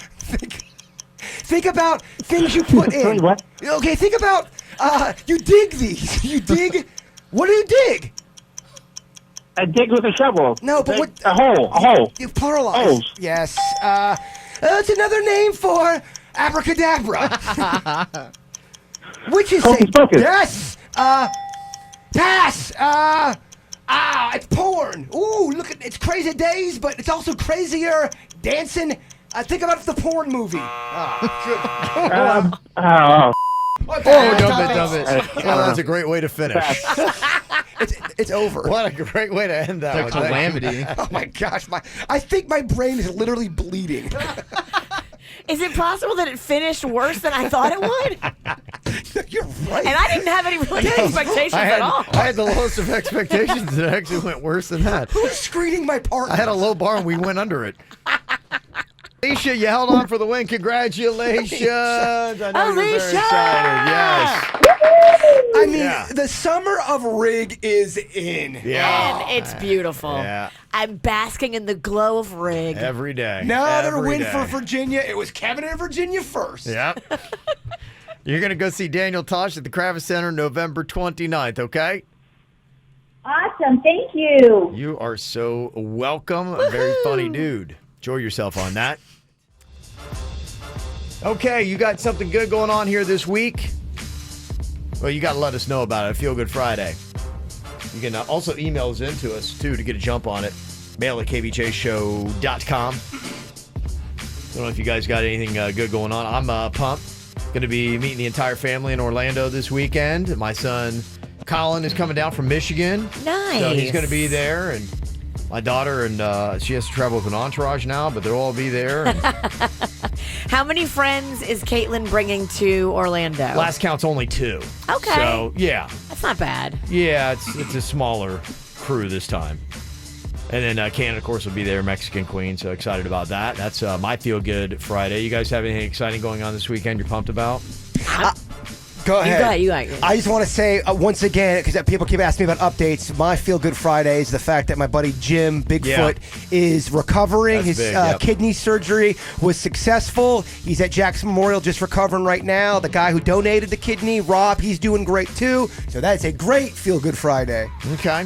S3: Think about things you put in.
S8: What?
S3: Okay, think about. You dig these. You dig. What do you dig?
S8: I dig with a shovel.
S3: No, but what?
S8: A hole. A hole.
S3: You pluralize.
S8: Holes.
S3: Yes. It's another name for abracadabra. Which is
S8: Hocus pocus.
S3: yes. Pass. It's porn. Ooh, look at it's Crazy Days, but it's also crazier dancing. Think about the porn movie.
S8: Oh.
S4: Dumb it.
S1: Oh, that's a great way to finish.
S3: It's over.
S1: What a great way to end that
S4: The
S1: one. Thank you.
S4: calamity.
S3: Oh my gosh, I think my brain is literally bleeding.
S2: Is it possible that it finished worse than I thought it would?
S3: You're right.
S2: And I didn't have any really good expectations at all.
S1: I had the lowest of expectations, and it actually went worse than that.
S3: Who's screening my partner?
S1: I had a low bar, and we went under it. Alicia, you held on for the win. Congratulations. I know you're very
S2: Alicia!
S1: excited. Yes.
S3: I mean,
S1: Yeah.
S3: the summer of Rig is in.
S1: Yeah.
S2: And it's beautiful.
S1: Yeah.
S2: I'm basking in the glow of Rig.
S1: Every day.
S3: Another
S1: Every
S3: win
S1: day.
S3: for Virginia. It was Kevin and Virginia first.
S1: Yep. You're going to go see Daniel Tosh at the Kravis Center November 29th, okay?
S7: Awesome. Thank you.
S1: You are so welcome. A very funny dude. Enjoy yourself on that. Okay, you got something good going on here this week. Well, you got to let us know about it. Feel Good Friday. You can also email us into us, too, to get a jump on it. Mail at kvjshow.com. I don't know if you guys got anything good going on. I'm pumped. Going to be meeting the entire family in Orlando this weekend. My son, Colin, is coming down from Michigan.
S2: Nice.
S1: So he's going to be there. And my daughter, and she has to travel with an entourage now, but they'll all be there.
S2: How many friends is Caitlin bringing to Orlando?
S1: Last count's only 2.
S2: Okay.
S1: So, yeah.
S2: That's not bad.
S1: Yeah, it's a smaller crew this time. And then Canada, of course, will be there, Mexican Queen, so excited about that. That's my Feel Good Friday. You guys have anything exciting going on this weekend you're pumped about?
S3: Go ahead.
S2: You got.
S3: I just want to say once again, because people keep asking me about updates, my Feel Good Friday is the fact that my buddy Jim Bigfoot is recovering.
S1: That's
S3: His
S1: big, yep.
S3: kidney surgery was successful. He's at Jackson Memorial just recovering right now. The guy who donated the kidney, Rob, he's doing great too. So that's a great Feel Good Friday.
S1: Okay.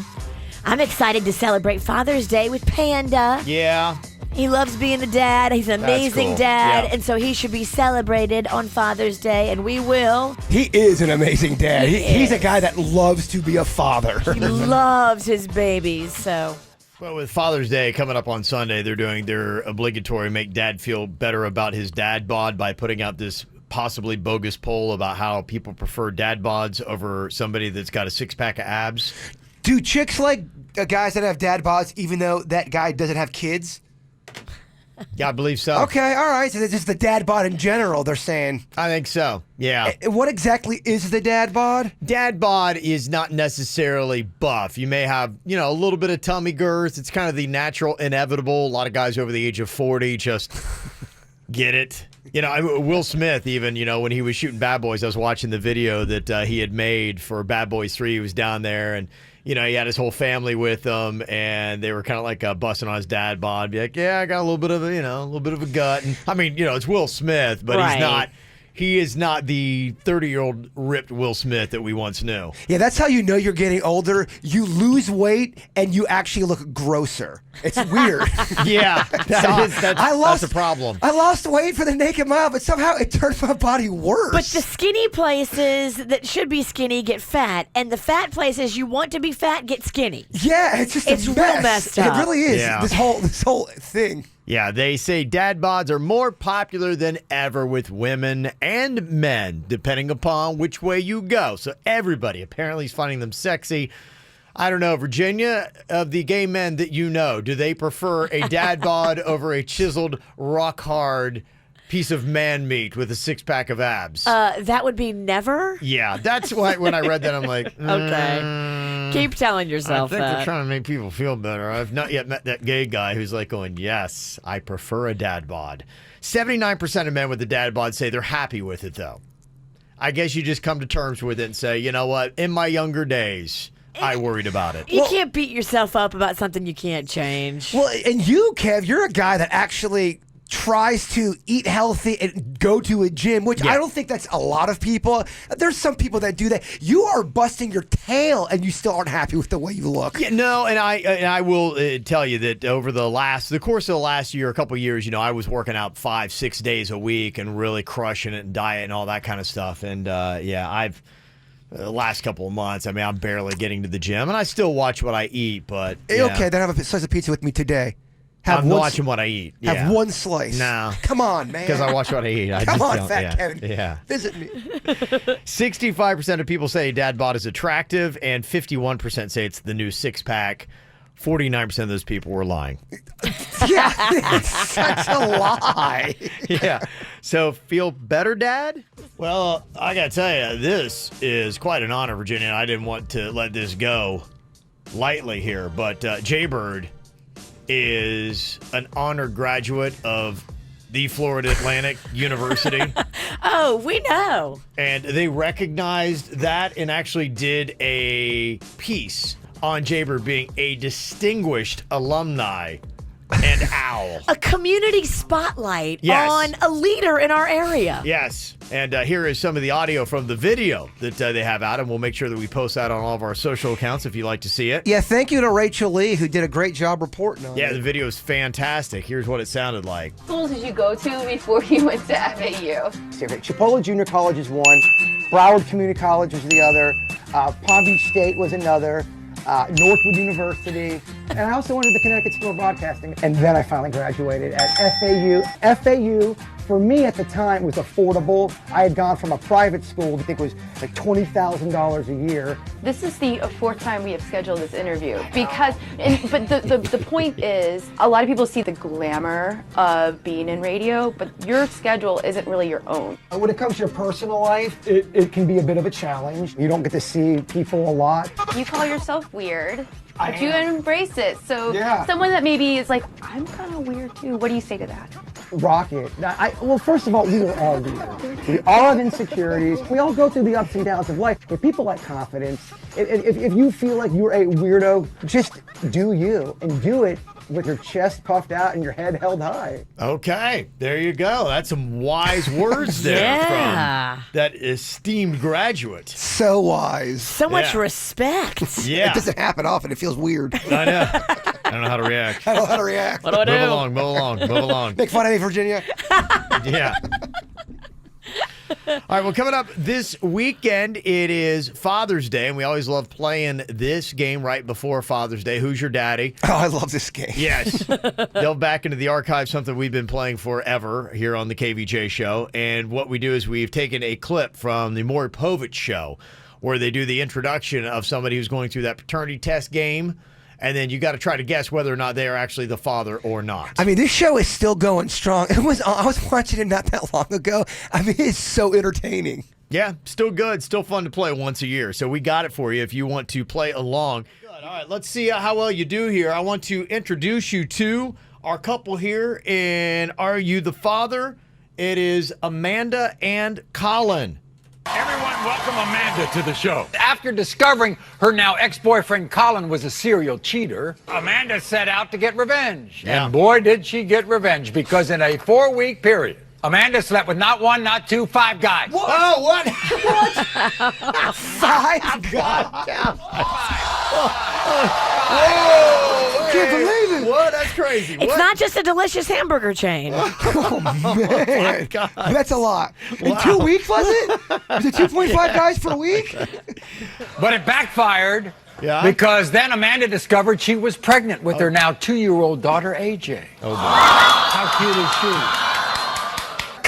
S2: I'm excited to celebrate Father's Day with Panda.
S1: Yeah.
S2: He loves being a dad. He's an amazing
S1: cool.
S2: dad.
S1: Yeah.
S2: And so he should be celebrated on Father's Day, and we will.
S3: He is an amazing dad. He's a
S2: is.
S3: guy that loves to be a father.
S2: He loves his babies, so.
S1: Well, with Father's Day coming up on Sunday, they're doing their obligatory make dad feel better about his dad bod by putting out this possibly bogus poll about how people prefer dad bods over somebody that's got a six-pack of abs.
S3: Do chicks like guys that have dad bods even though that guy doesn't have kids?
S1: Yeah, I believe so.
S3: Okay, all right. So it's just the dad bod in general, they're saying.
S1: I think so. Yeah.
S3: What exactly is the dad bod?
S1: Dad bod is not necessarily buff. You may have, a little bit of tummy girth. It's kind of the natural, inevitable. A lot of guys over the age of 40 just get it. Will Smith, even, when he was shooting Bad Boys, I was watching the video that he had made for Bad Boys 3. He was down there, and, he had his whole family with him, and they were kind of like busting on his dad bod. Be like, yeah, I got a little bit of a gut. And, I mean, it's Will Smith, but
S2: Right.
S1: he is not the 30-year-old ripped Will Smith that we once knew.
S3: Yeah, that's how you know you're getting older. You lose weight and you actually look grosser. It's weird.
S1: Yeah, that's a problem.
S3: I lost weight for the Naked Mile, but somehow it turned my body worse.
S2: But the skinny places that should be skinny get fat, and the fat places you want to be fat get skinny.
S3: yeah, it's just
S2: It's
S3: a
S2: real
S3: mess.
S2: messed up.
S3: It really is.
S1: Yeah.
S3: This whole thing.
S1: Yeah, they say dad bods are more popular than ever with women and men, depending upon which way you go. So everybody apparently is finding them sexy. I don't know, Virginia, of the gay men that you know, do they prefer a dad bod over a chiseled, rock-hard piece of man meat with a six-pack of abs?
S2: That would be never.
S1: Yeah, that's why when I read that, I'm like,
S2: Okay. Keep telling
S1: I
S2: yourself
S1: think they're
S2: that.
S1: trying to make people feel better. I've not yet met that gay guy who's like going, yes, I prefer a dad bod. 79% of men with a dad bod say they're happy with it, though. I guess you just come to terms with it and say, you know what, in my younger days, I worried about it.
S2: You can't beat yourself up about something you can't change.
S3: Well, and you, Kev, you're a guy that actually tries to eat healthy and go to a gym, which
S1: Yeah.
S3: I don't think that's a lot of people. There's some people that do that. You are busting your tail and you still aren't happy with the way you look.
S1: Yeah, no, and I will tell you that over the course of the last year, a couple of years, I was working out 5-6 days a week and really crushing it and diet and all that kind of stuff. And I've the last couple of months, I mean, I'm barely getting to the gym, and I still watch what I eat. But yeah.
S3: Okay, then have a slice of pizza with me today.
S1: I'm watching what I eat.
S3: Have
S1: Yeah.
S3: one slice.
S1: No.
S3: Come on, man.
S1: Because I watch what I eat. I
S3: Come
S1: just
S3: on,
S1: don't.
S3: Fat
S1: Yeah.
S3: Kevin.
S1: Yeah.
S3: Visit me.
S1: 65% of people say dad bod is attractive, and 51% say it's the new six-pack. 49% of those people were lying.
S3: Yeah, it's such a lie.
S1: Yeah. So feel better, Dad? Well, I got to tell you, this is quite an honor, Virginia. I didn't want to let this go lightly here, but Jaybird is an honored graduate of the Florida Atlantic University.
S2: Oh, we know.
S1: And they recognized that and actually did a piece on Jaybird being a distinguished alumni and owl.
S2: A community spotlight
S1: Yes.
S2: on a leader in our area.
S1: Yes. And here is some of the audio from the video that they have out, and we'll make sure that we post that on all of our social accounts if you'd like to see it.
S3: Yeah, thank you to Rachel Lee, who did a great job reporting on
S1: Yeah,
S3: it.
S1: the video is fantastic. Here's what it sounded like.
S9: Schools did you go to before you went to FAU?
S3: Chipola Junior College is one. Broward Community College was the other. Palm Beach State was another. Northwood University. And I also went to the Connecticut School of Broadcasting. And then I finally graduated at FAU. FAU, for me at the time, was affordable. I had gone from a private school, I think it was like $20,000 a year.
S9: This is the fourth time we have scheduled this interview because, but the point is, a lot of people see the glamour of being in radio, but your schedule isn't really your own.
S3: When it comes to your personal life, it can be a bit of a challenge. You don't get to see people a lot.
S9: You call yourself weird, but you embrace it. So someone that maybe is like, I'm kind of weird too. What do you say to that?
S3: Rock it. Well, first of all, we are all weird. We all have insecurities. We all go through the ups and downs of life. But people like confidence. If you feel like you're a weirdo, just do you and do it with your chest puffed out and your head held high.
S1: Okay, there you go. That's some wise words there from that esteemed graduate.
S3: So wise.
S2: So much respect.
S1: Yeah.
S3: It doesn't happen often. It feels weird.
S1: I know. I don't know how to react.
S3: I don't know how to react.
S2: What do I do?
S1: Move along.
S3: Make fun of me, Virginia.
S1: Yeah. All right, well, coming up this weekend, it is Father's Day, and we always love playing this game right before Father's Day. Who's your daddy?
S3: Oh, I love this game.
S1: Yes. Delve back into the archive, something we've been playing forever here on the KVJ show. And what we do is we've taken a clip from the Maury Povich show where they do the introduction of somebody who's going through that paternity test game. And then you got to try to guess whether or not they are actually the father or not.
S3: I mean, this show is still going strong. I was watching it not that long ago. I mean, it's so entertaining.
S1: Yeah, still good. Still fun to play once a year. So we got it for you if you want to play along. Good. All right, let's see how well you do here. I want to introduce you to our couple here in Are You the Father? It is Amanda and Colin.
S10: Everyone, welcome Amanda to the show. After discovering her now ex-boyfriend Colin was a serial cheater, Amanda set out to get revenge.
S1: Yeah.
S10: And boy, did she get revenge, because in a 4-week period, Amanda slept with not one, not two, 5 guys.
S1: What? Oh, what?
S3: What? 5 guys?
S1: Whoa!
S3: I can't believe it.
S1: What? That's crazy.
S2: It's not just a delicious hamburger chain.
S3: Oh, man.
S1: God.
S3: That's a lot. In
S1: Wow.
S3: 2 weeks, was it? Was it 2.5 guys per week?
S10: But it backfired.
S1: Yeah?
S10: Because then Amanda discovered she was pregnant with her now 2-year-old daughter, AJ.
S1: Oh, boy.
S10: How cute is she?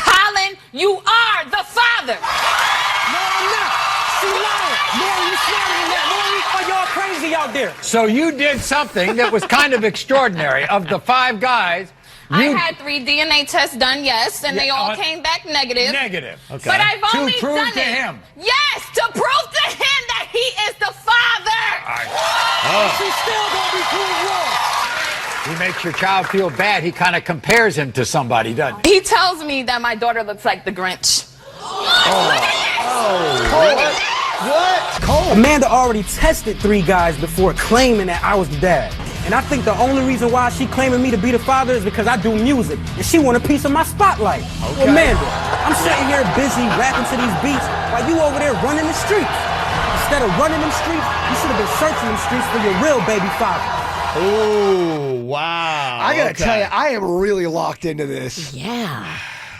S11: Colin, you are the father.
S6: No, I'm not. See, Laura, you smarter than that. Or y'all crazy out there.
S10: So you did something that was kind of extraordinary. Of the 5 guys,
S11: I had 3 DNA tests done, yes, and they all came back negative.
S10: Negative.
S1: Okay.
S11: But I've only
S10: To prove
S11: done
S10: to
S11: it.
S10: him.
S11: Yes, to prove to him that he is the father.
S6: She's still gonna be proved wrong.
S10: He makes your child feel bad. He kind of compares him to somebody, doesn't he?
S11: He tells me that my daughter looks like the Grinch.
S6: Amanda already tested 3 guys before claiming that I was the dad. And I think the only reason why she claiming me to be the father is because I do music. And she want a piece of my spotlight.
S1: Okay.
S6: Amanda, I'm sitting here busy rapping to these beats while you over there running the streets. Instead of running them streets, you should have been searching them streets for your real baby father.
S1: Oh, wow.
S3: I gotta tell you, I am really locked into this.
S2: Yeah.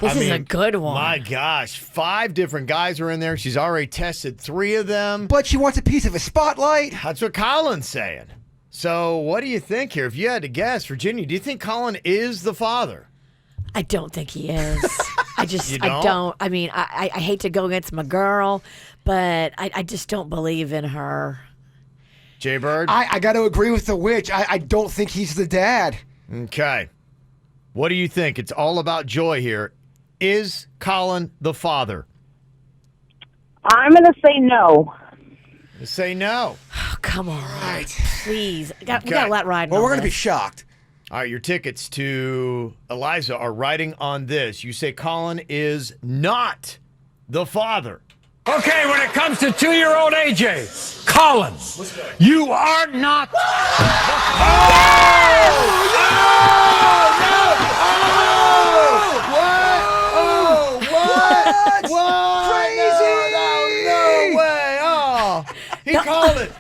S2: This is a good one.
S1: My gosh, 5 different guys are in there. She's already tested 3 of them.
S3: But she wants a piece of a spotlight.
S1: That's what Colin's saying. So what do you think here? If you had to guess, Virginia, do you think Colin is the father?
S2: I don't think he is. I just,
S1: You
S2: I
S1: don't?
S2: don't. I mean, I hate to go against my girl, but I just don't believe in her.
S1: Jay Bird?
S3: I got to agree with the witch. I don't think he's the dad.
S1: Okay. What do you think? It's all about Joy here. Is Colin the father?
S7: I'm going to say no.
S1: Say no.
S2: Oh, come on.
S3: Right.
S2: Please. We got
S1: Okay.
S2: to let ride.
S3: Well,
S2: on
S3: we're going to be
S2: this.
S3: shocked.
S1: All right, your tickets to Eliza are riding on this. You say Colin is not the father.
S10: Okay, when it comes to 2-year-old AJ, Colin, you are not.
S1: What?
S3: Crazy!
S1: No way. Oh, he called it.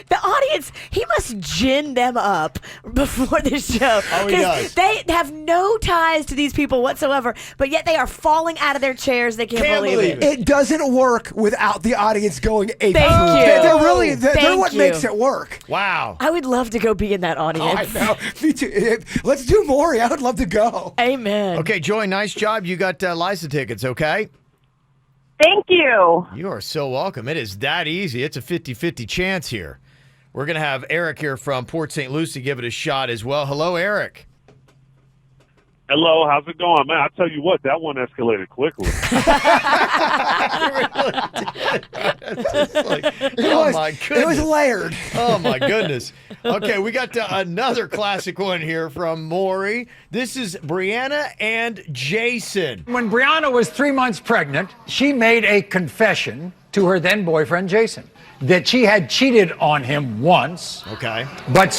S2: The audience, he must gin them up before the show.
S1: Oh, he does.
S2: They have no ties to these people whatsoever, but yet they are falling out of their chairs. They can't believe it.
S3: It doesn't work without the audience going ape.
S2: Thank you.
S3: They're really, they're
S2: Thank
S3: what
S2: you.
S3: makes it work.
S1: Wow.
S2: I would love to go be in that audience.
S3: I know. Me too. Let's do more. I would love to go.
S2: Amen.
S1: Okay, Joy, nice job. You got Liza tickets, okay?
S7: Thank you.
S1: You are so welcome. It is that easy. It's a 50-50 chance here. We're going to have Eric here from Port St. Lucie give it a shot as well. Hello, Eric.
S12: Hello, how's it going, man? I tell you what, that one escalated quickly.
S1: Oh, my goodness.
S3: It was layered.
S1: Oh, my goodness. Okay, we got another classic one here from Maury. This is Brianna and Jason.
S10: When Brianna was 3 months pregnant, she made a confession to her then boyfriend, Jason, that she had cheated on him once.
S1: Okay.
S10: But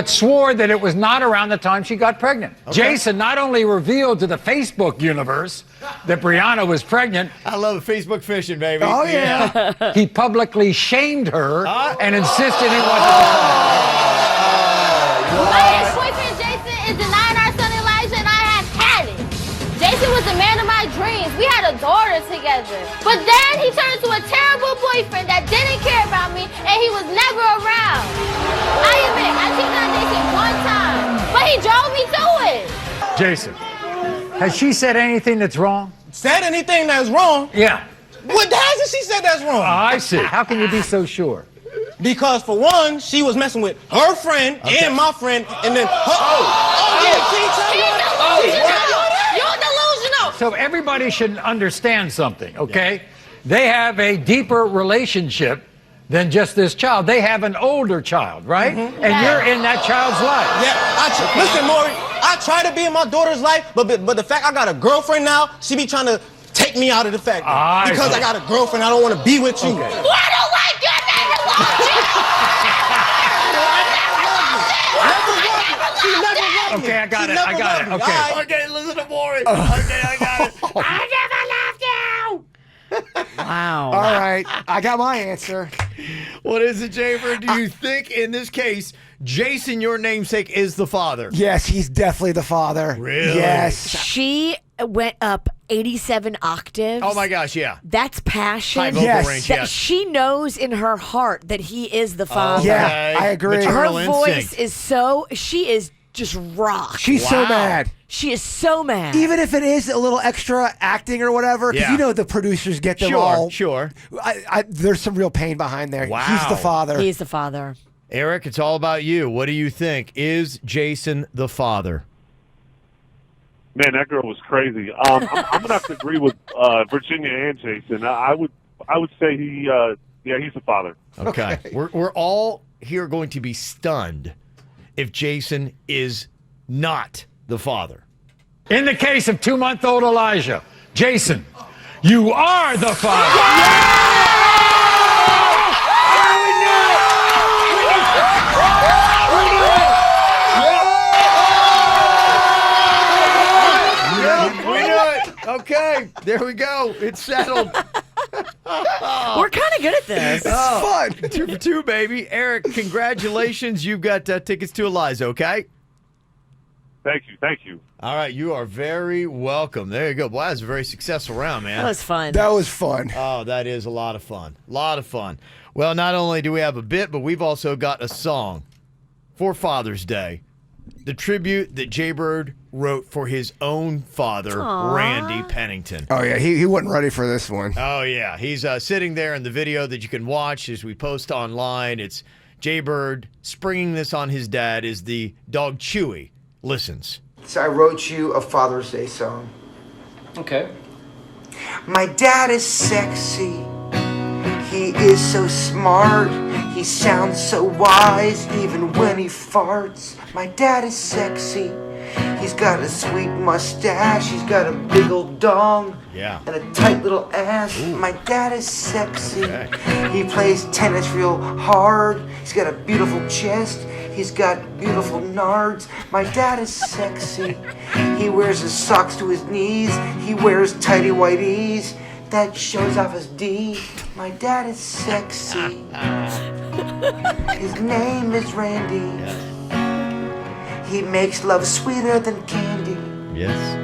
S10: swore that it was not around the time she got pregnant.
S1: Okay.
S10: Jason not only revealed to the Facebook universe that Brianna was pregnant.
S1: I love Facebook fishing, baby.
S3: Oh, yeah.
S10: He publicly shamed her and insisted he wasn't the father.
S13: My ex-boyfriend Jason is denying our son Elijah, and I have had it. Jason was the man of my dreams. We had a daughter together. But then he turned into a terrible boyfriend that didn't care about me, and he was never around. I admit, I cheated on Jason one time, but he drove me to it.
S10: Jason, has she said anything that's wrong?
S14: Said anything that's wrong?
S10: Yeah.
S14: What hasn't she said that's wrong?
S10: I see. How can you be so sure?
S14: Because for one, she was messing with her friend and my friend, and then
S13: You're delusional.
S10: So everybody should understand something, okay? Yeah. They have a deeper relationship than just this child. They have an older child, right? And you're in that child's life.
S14: Yeah. Listen, Maury, I try to be in my daughter's life, but the fact I got a girlfriend now, she be trying to take me out of the fact because I got a girlfriend, I don't want to be with you.
S13: Why do I get
S10: Okay, I got it. Okay.
S1: Okay, listen to Maury. Okay, I got it. I never loved you.
S2: Wow.
S3: All right. I got my answer.
S1: What is it, Jafer? Do you think in this case, Jason, your namesake, is the father?
S3: Yes, he's definitely the father.
S1: Really?
S3: Yes.
S2: She went up 87 octaves.
S1: Oh, my gosh, yeah.
S2: That's passion.
S1: High vocal range, yes.
S2: She knows in her heart that he is the father.
S3: Yeah, I agree.
S1: Maternal
S2: Her voice
S1: instinct.
S2: is so, she is just rock.
S3: She's so mad.
S2: She is so mad.
S3: Even if it is a little extra acting or whatever, because you know the producers get them all.
S1: Sure.
S3: There's some real pain behind there.
S1: Wow.
S3: He's the father.
S2: He's the father.
S1: Eric, it's all about you. What do you think? Is Jason the father?
S12: Man, that girl was crazy. I'm gonna have to agree with Virginia and Jason. I would say he's the father.
S1: Okay. We're all here going to be stunned if Jason is not the father.
S10: In the case of 2-month-old Elijah, Jason, you are the father. Okay, there we go. It's settled.
S2: We're kind of good at this.
S3: It's fun.
S1: 2 for 2, baby. Eric, congratulations. You've got tickets to Eliza, okay?
S12: Thank you.
S1: All right, you are very welcome. There you go. Boy, that was a very successful round, man.
S2: That was fun.
S3: That was fun.
S1: Oh, that is a lot of fun. A lot of fun. Well, not only do we have a bit, but we've also got a song for Father's Day. The tribute that Jaybird wrote for his own father, Randy Pennington.
S3: Oh, yeah. He wasn't ready for this one.
S1: Oh, yeah. He's sitting there in the video that you can watch as we post online. It's Jaybird springing this on his dad as the dog Chewy listens.
S15: So I wrote you a Father's Day song.
S16: Okay.
S15: My dad is sexy. He is so smart. He sounds so wise even when he farts. My dad is sexy. He's got a sweet mustache. He's got a big old dong.
S1: Yeah.
S15: And a tight little ass.
S1: Ooh.
S15: My dad is sexy.
S1: Okay.
S15: He plays tennis real hard. He's got a beautiful chest. He's got beautiful nards. My dad is sexy. He wears his socks to his knees. He wears tighty whities. That shows off his D. My dad is sexy. His name is Randy. He makes love sweeter than candy.
S1: Yes.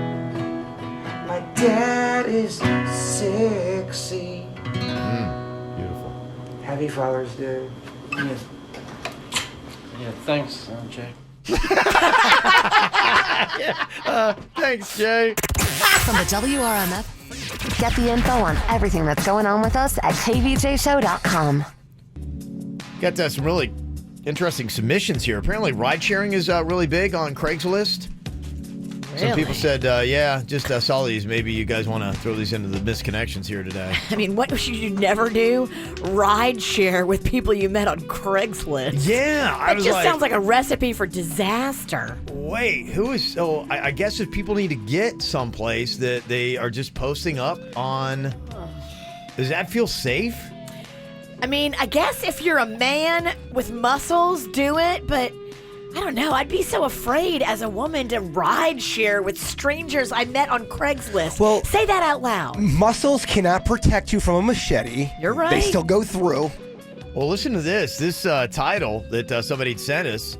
S15: My dad is sexy.
S1: Beautiful.
S15: Happy Father's Day.
S16: Yes. Yeah, thanks, Jay.
S1: Thanks, Jay.
S5: From the WRMF, get the info on everything that's going on with us at kvjshow.com.
S1: Got some really interesting submissions here. Apparently, ride sharing is really big on Craigslist. Some people said, just saw these. Maybe you guys want to throw these into the misconnections here today.
S2: I mean, what should you never do? Ride share with people you met on Craigslist.
S1: Yeah,
S2: It just sounds like a recipe for disaster.
S1: Wait, who is... So, I guess if people need to get someplace that they are just posting up on... Does that feel safe?
S2: I mean, I guess if you're a man with muscles, do it, but... I don't know. I'd be so afraid as a woman to ride share with strangers I met on Craigslist.
S3: Well,
S2: say that out loud.
S3: Muscles cannot protect you from a machete.
S2: You're right.
S3: They still go through.
S1: Well, listen to this. This title that somebody sent us.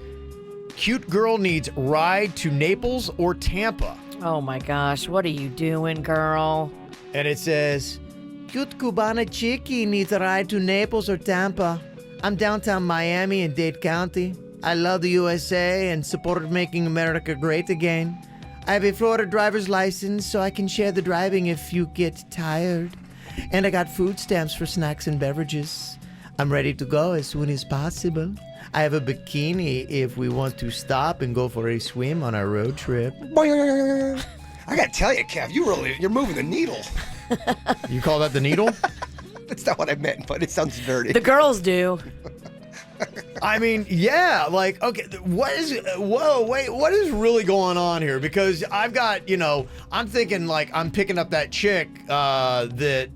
S1: Cute girl needs ride to Naples or Tampa.
S2: Oh my gosh. What are you doing, girl?
S1: And it says, cute Cubana chicky needs a ride to Naples or Tampa. I'm downtown Miami in Dade County. I love the USA and support making America great again. I have a Florida driver's license so I can share the driving if you get tired. And I got food stamps for snacks and beverages. I'm ready to go as soon as possible. I have a bikini if we want to stop and go for a swim on our road trip.
S3: I gotta tell you, Kev, you're moving the needle.
S1: You call that the needle?
S3: That's not what I meant, but it sounds dirty.
S2: The girls do.
S1: I mean, yeah, like, okay, what is really going on here? Because I've got, I'm thinking, like, I'm picking up that chick that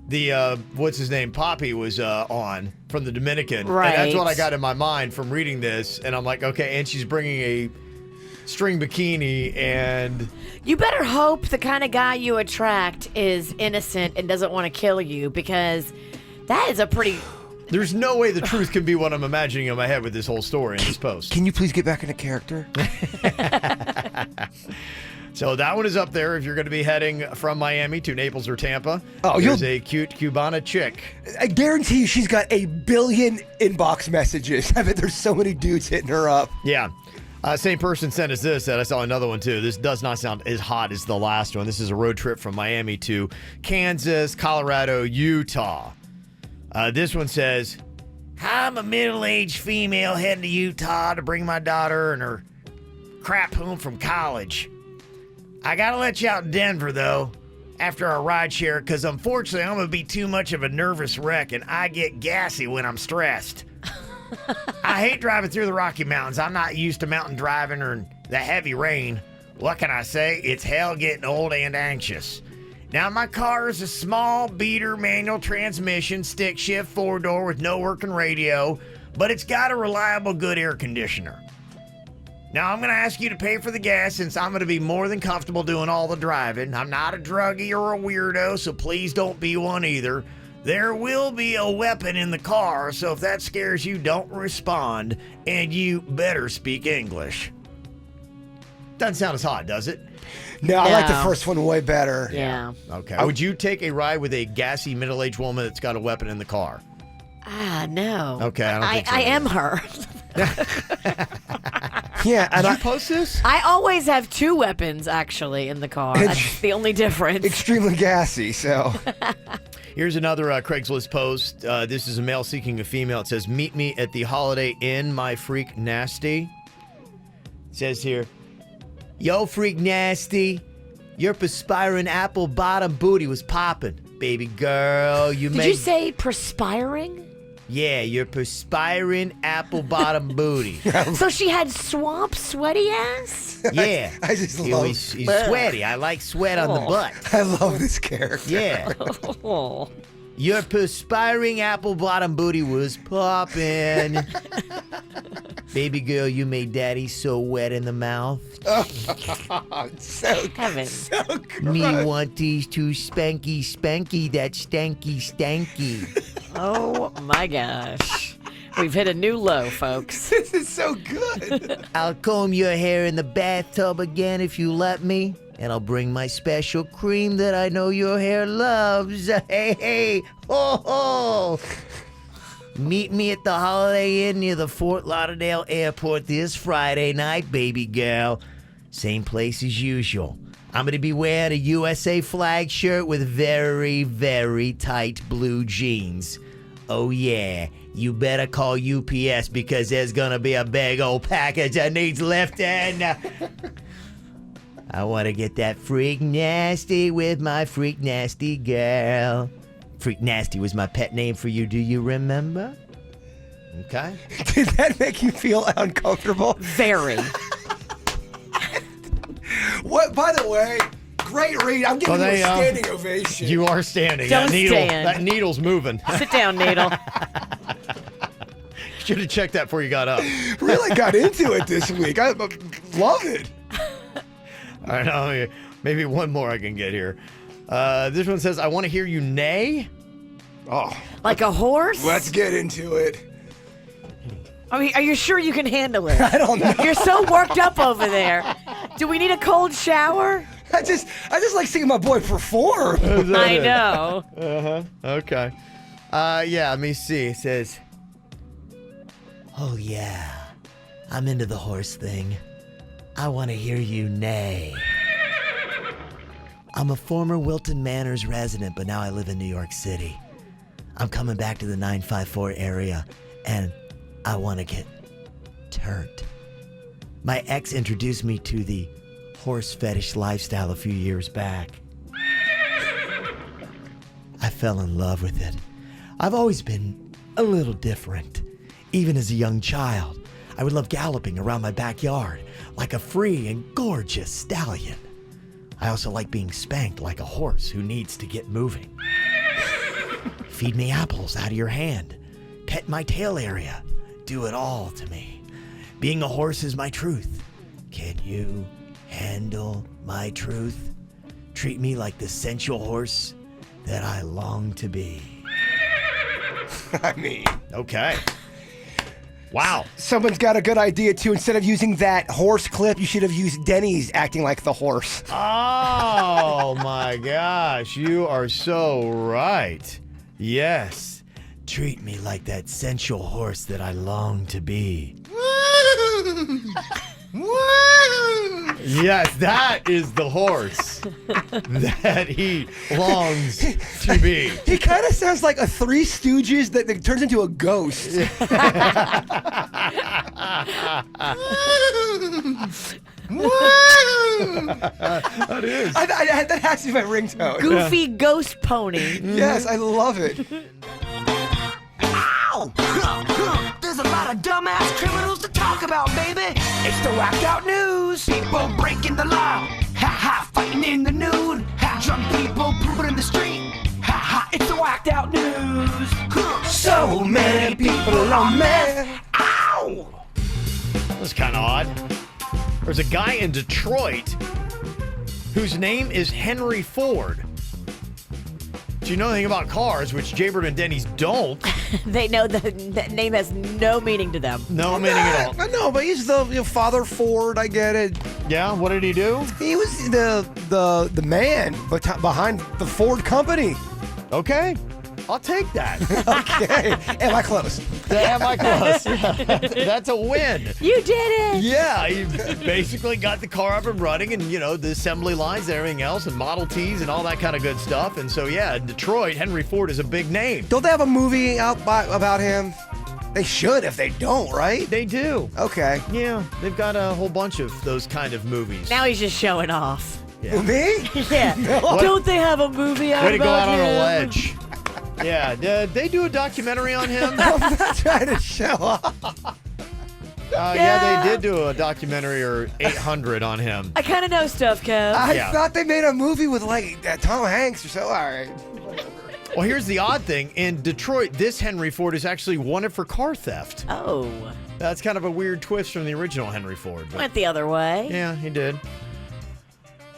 S1: the, what's his name, Poppy was on from the Dominican.
S2: Right.
S1: And that's what I got in my mind from reading this. And I'm like, okay, and she's bringing a string bikini and...
S2: You better hope the kind of guy you attract is innocent and doesn't want to kill you, because that is a pretty...
S1: There's no way the truth can be what I'm imagining in my head with this whole story in this post.
S3: Can you please get back into character?
S1: So that one is up there if you're going to be heading from Miami to Naples or Tampa.
S3: Oh,
S1: there's a cute Cubana chick.
S3: I guarantee you she's got 1 billion inbox messages. I bet there's so many dudes hitting her up.
S1: Yeah. Same person sent us this, and I saw another one too. This does not sound as hot as the last one. This is a road trip from Miami to Kansas, Colorado, Utah. This one says, I'm a middle-aged female heading to Utah to bring my daughter and her crap home from college. I gotta let you out in Denver, though, after our ride share, because unfortunately I'm gonna be too much of a nervous wreck and I get gassy when I'm stressed. I hate driving through the Rocky Mountains. I'm not used to mountain driving or the heavy rain. What can I say? It's hell getting old and anxious. Now, my car is a small beater manual transmission, stick shift, 4-door with no working radio, but it's got a reliable, good air conditioner. Now, I'm going to ask you to pay for the gas since I'm going to be more than comfortable doing all the driving. I'm not a druggie or a weirdo, so please don't be one either. There will be a weapon in the car, so if that scares you, don't respond, and you better speak English. Doesn't sound as hot, does it?
S3: No, I like the first one way better.
S2: Yeah.
S1: Okay. Would you take a ride with a gassy middle-aged woman that's got a weapon in the car?
S2: No.
S1: Okay, I don't think so.
S2: I am her.
S3: Yeah.
S1: Did you post this?
S2: I always have 2 weapons, actually, in the car. That's the only difference.
S3: Extremely gassy, so...
S1: Here's another Craigslist post. This is a male seeking a female. It says, meet me at the Holiday Inn, my freak nasty. It says here, yo, freak nasty, your perspiring apple bottom booty was popping. Baby girl,
S2: Did you say perspiring?
S1: Yeah, your perspiring apple bottom booty.
S2: So she had swamp sweaty ass?
S1: Yeah.
S3: I just
S1: It
S3: love
S1: was- he's sweaty. I like sweat on the butt.
S3: I love this character.
S1: Yeah. Your perspiring apple bottom booty was popping. Baby girl, you made daddy so wet in the mouth.
S3: So
S2: Heaven.
S3: So gross.
S1: Me want these two spanky, that stanky.
S2: Oh my gosh. We've hit a new low, folks.
S3: This is so good.
S17: I'll comb your hair in the bathtub again if you let me. And I'll bring my special cream that I know your hair loves. Hey, hey, ho, ho. Meet me at the Holiday Inn near the Fort Lauderdale Airport this Friday night, baby girl. Same place as usual. I'm going to be wearing a USA flag shirt with very, very tight blue jeans. Oh, yeah. You better call UPS because there's going to be a big old package that needs lifting. I want to get that freak nasty with my freak nasty girl. Freak nasty was my pet name for you. Do you remember? Okay.
S3: Did that make you feel uncomfortable?
S2: Very.
S3: What? By the way, great read. I'm giving you a standing ovation.
S1: You are standing.
S2: Don't
S1: that
S2: stand.
S1: Needle's moving.
S2: Sit down, Needle.
S1: Should have checked that before you got up.
S3: Really got into it this week. I love it.
S1: All right, maybe one more I can get here. This one says, I want to hear you neigh.
S3: Oh.
S2: Like a horse?
S3: Let's get into it.
S2: I mean, are you sure you can handle it?
S3: I don't know.
S2: You're so worked up over there. Do we need a cold shower?
S3: I just like seeing my boy perform.
S2: I know.
S1: Uh-huh. Okay. Yeah, let me see. It says,
S17: Oh, yeah. I'm into the horse thing. I want to hear you neigh. I'm a former Wilton Manors resident, but now I live in New York City. I'm coming back to the 954 area, and I want to get turned. My ex introduced me to the horse fetish lifestyle a few years back. I fell in love with it. I've always been a little different. Even as a young child, I would love galloping around my backyard like a free and gorgeous stallion. I also like being spanked like a horse who needs to get moving. Feed me apples out of your hand. Pet my tail area. Do it all to me. Being a horse is my truth. Can you handle my truth? Treat me like the sensual horse that I long to be.
S3: I mean,
S1: okay. Wow.
S3: Someone's got a good idea, too. Instead of using that horse clip, you should have used Denny's acting like the horse.
S1: Oh, my gosh. You are so right. Yes.
S17: Treat me like that sensual horse that I long to be.
S1: Yes, that is the horse that he longs to be.
S3: He kind of sounds like a Three Stooges that turns into a ghost.
S1: That is.
S3: That has to be my ringtone.
S2: Goofy ghost pony.
S3: Yes, I love it.
S6: Ow! There's a lot of dumbass criminals to talk about, baby. It's the whacked out news. People breaking the law. Ha ha, fighting in the nude. Ha, drunk people pooping in the street. Ha ha, it's the whacked out news. So many people on meth. Ow!
S1: That's kind of odd. There's a guy in Detroit whose name is Henry Ford. Do you know anything about cars, which Jaybird and Denny's don't?
S2: They know that name has no meaning to them.
S1: No meaning at all.
S3: I know, but he's the Father Ford. I get it.
S1: Yeah, what did he do?
S3: He was the man behind the Ford company.
S1: Okay, I'll take that.
S3: Okay, am I close?
S1: Yeah, am I close? That's a win.
S2: You did it.
S1: Yeah, he basically got the car up and running, and the assembly lines and everything else, and Model Ts and all that kind of good stuff. And so, yeah, in Detroit, Henry Ford is a big name.
S3: Don't they have a movie out about him? They should if they don't, right?
S1: They do.
S3: Okay.
S1: Yeah, they've got a whole bunch of those kind of movies.
S2: Now he's just showing off.
S1: Yeah.
S3: Me?
S2: Yeah.
S3: No.
S2: Don't they have a movie out
S1: Way to go
S2: about
S1: out on
S2: him?
S1: a ledge. Yeah, did they do a documentary on him?
S3: I'm not trying to show off.
S1: Yeah, they did do a documentary or 800 on him.
S2: I kind of know stuff, Kev.
S3: I thought they made a movie with Tom Hanks or so. All right.
S1: Well, here's the odd thing. In Detroit, this Henry Ford is actually wanted for car theft.
S2: Oh.
S1: That's kind of a weird twist from the original Henry Ford. But
S2: Went the other way.
S1: yeah, he did.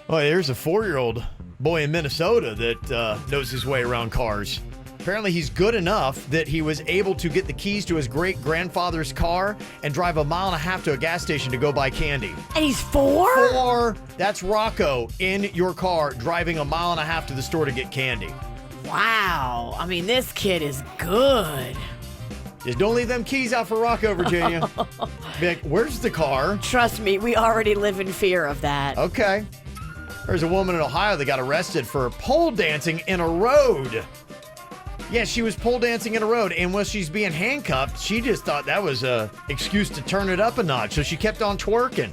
S1: Oh, there's a 4-year-old boy in Minnesota that knows his way around cars. Apparently, he's good enough that he was able to get the keys to his great-grandfather's car and drive 1.5 miles to a gas station to go buy candy.
S2: And he's 4?
S1: 4. That's Rocco in your car driving 1.5 miles to the store to get candy.
S2: Wow. I mean, this kid is good.
S1: Just don't leave them keys out for Rocco, Virginia. Be like, where's the car?
S2: Trust me, we already live in fear of that.
S1: Okay. There's a woman in Ohio that got arrested for pole dancing in a road. Yeah, she was pole dancing in a road, and while she's being handcuffed, she just thought that was a excuse to turn it up a notch, so she kept on twerking.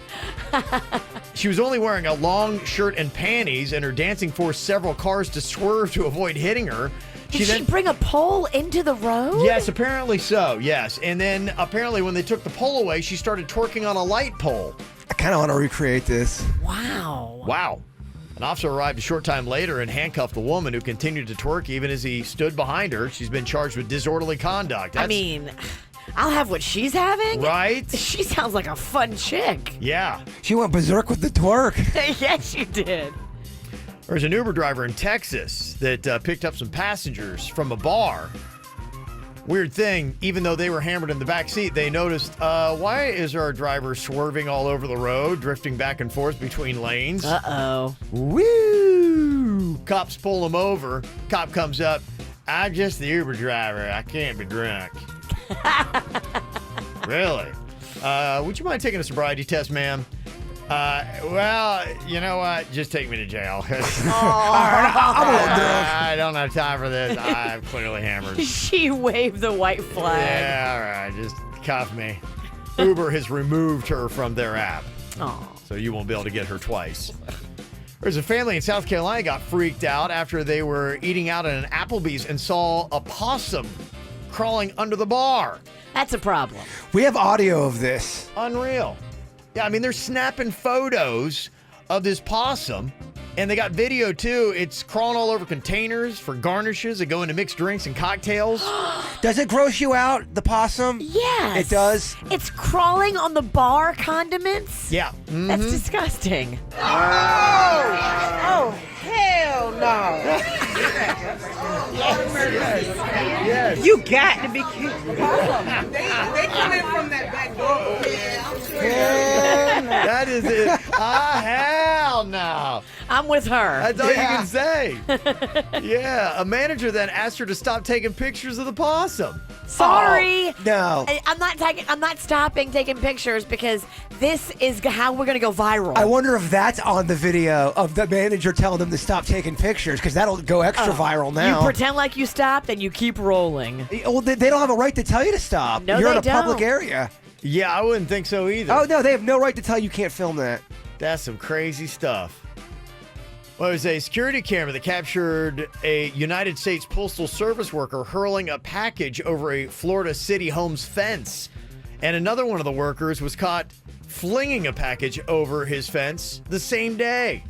S1: She was only wearing a long shirt and panties, and her dancing forced several cars to swerve to avoid hitting her.
S2: Did she bring a pole into the road?
S1: Yes, apparently so, yes. And then apparently when they took the pole away, she started twerking on a light pole.
S3: I kind of want to recreate this.
S2: Wow.
S1: Wow. An officer arrived a short time later and handcuffed the woman who continued to twerk even as he stood behind her. She's been charged with disorderly conduct.
S2: I mean, I'll have what she's having.
S1: Right?
S2: She sounds like a fun chick.
S1: Yeah.
S3: She went berserk with the twerk.
S2: Yes, she did.
S1: There's an Uber driver in Texas that picked up some passengers from a bar. Weird thing, even though they were hammered in the back seat, they noticed, why is our driver swerving all over the road, drifting back and forth between lanes?
S2: Uh-oh.
S1: Woo! Cops pull him over. Cop comes up. I'm just the Uber driver. I can't be drunk. Really? Would you mind taking a sobriety test, ma'am? Well, you know what? Just take me to jail. I don't have time for this. I'm clearly hammered.
S2: She waved the white flag.
S1: Yeah, all right. Just cuff me. Uber has removed her from their app.
S2: Oh.
S1: So you won't be able to get her twice. There's a family in South Carolina got freaked out after they were eating out at an Applebee's and saw a possum crawling under the bar.
S2: That's a problem.
S3: We have audio of this.
S1: Unreal. Yeah, I mean, they're snapping photos of this possum, and they got video, too. It's crawling all over containers for garnishes that go into mixed drinks and cocktails.
S3: Does it gross you out, the possum?
S2: Yes.
S3: It does?
S2: It's crawling on the bar condiments?
S1: Yeah.
S2: That's disgusting.
S6: Oh, hell no.
S1: Yes.
S6: You got to be kidding. They come in from that back door.
S1: That is it. Hell no.
S2: I'm with her.
S1: That's all you can say. Yeah. A manager then asked her to stop taking pictures of the possum.
S2: Sorry.
S3: Oh, no.
S2: I'm not stopping taking pictures because this is how we're going to go viral.
S3: I wonder if that's on the video of the manager telling them to stop taking pictures, because that'll go extra viral now.
S2: You pretend like you stopped and you keep rolling.
S3: Well, they don't have a right to tell you to stop.
S2: No,
S3: You're
S2: they
S3: in a public
S2: don't.
S3: area.
S1: Yeah, I wouldn't think so either.
S3: Oh, no, they have no right to tell you can't film that.
S1: That's some crazy stuff. Well, it was a security camera that captured a United States Postal Service worker hurling a package over a Florida City Homes fence. And another one of the workers was caught flinging a package over his fence the same day.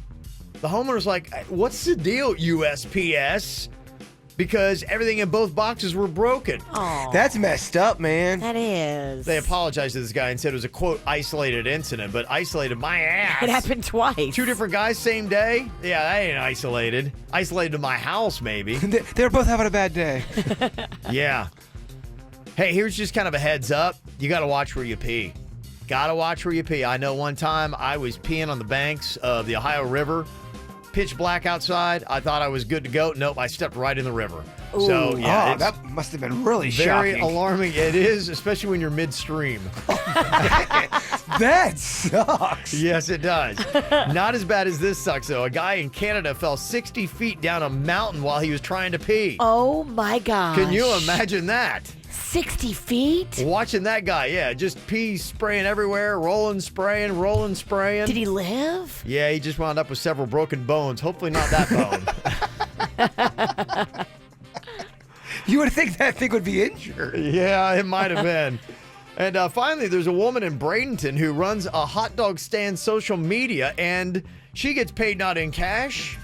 S1: The homeowner's like, what's the deal, USPS? Because everything in both boxes were broken.
S2: Oh,
S3: That's messed up, man.
S2: that is.
S1: They apologized to this guy and said it was a, quote, isolated incident, but isolated my ass.
S2: It happened twice.
S1: 2 different guys, same day? Yeah, that ain't isolated. Isolated to my house, maybe.
S3: They're both having a bad day.
S1: Yeah. Hey, here's just kind of a heads up. You got to watch where you pee. Got to watch where you pee. I know one time I was peeing on the banks of the Ohio River. Pitch black outside. I thought I was good to go. Nope, I stepped right in the river.
S2: Ooh.
S1: So, yeah.
S3: That must have been really
S1: very
S3: shocking.
S1: alarming. It is, especially when you're midstream.
S3: That sucks.
S1: Yes, it does. Not as bad as this sucks, though. A guy in Canada fell 60 feet down a mountain while he was trying to pee.
S2: Oh, my gosh.
S1: Can you imagine that?
S2: 60 feet?
S1: Watching that guy, yeah, just pee spraying everywhere, rolling, spraying.
S2: Did he live?
S1: Yeah, he just wound up with several broken bones. Hopefully not that bone.
S3: You would think that thing would be injured.
S1: Yeah, it might have been. And finally, there's a woman in Bradenton who runs a hot dog stand social media, and she gets paid not in cash.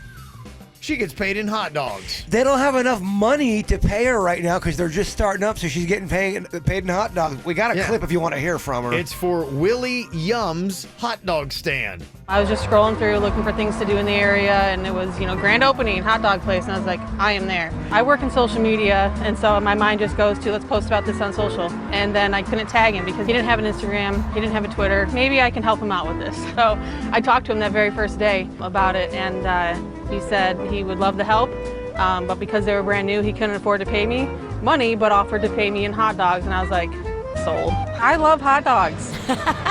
S1: She gets paid in hot dogs.
S3: They don't have enough money to pay her right now because they're just starting up, so she's getting paid in hot dogs. We got a clip if you want to hear from her.
S1: It's for Willie Yum's hot dog stand.
S18: I was just scrolling through looking for things to do in the area, and it was, grand opening, hot dog place, and I was like, I am there. I work in social media, and so my mind just goes to, let's post about this on social. And then I couldn't tag him because he didn't have an Instagram, he didn't have a Twitter. Maybe I can help him out with this. So I talked to him that very first day about it, and he said he would love the help, but because they were brand new, he couldn't afford to pay me money, but offered to pay me in hot dogs, and I was like, sold. I love hot dogs,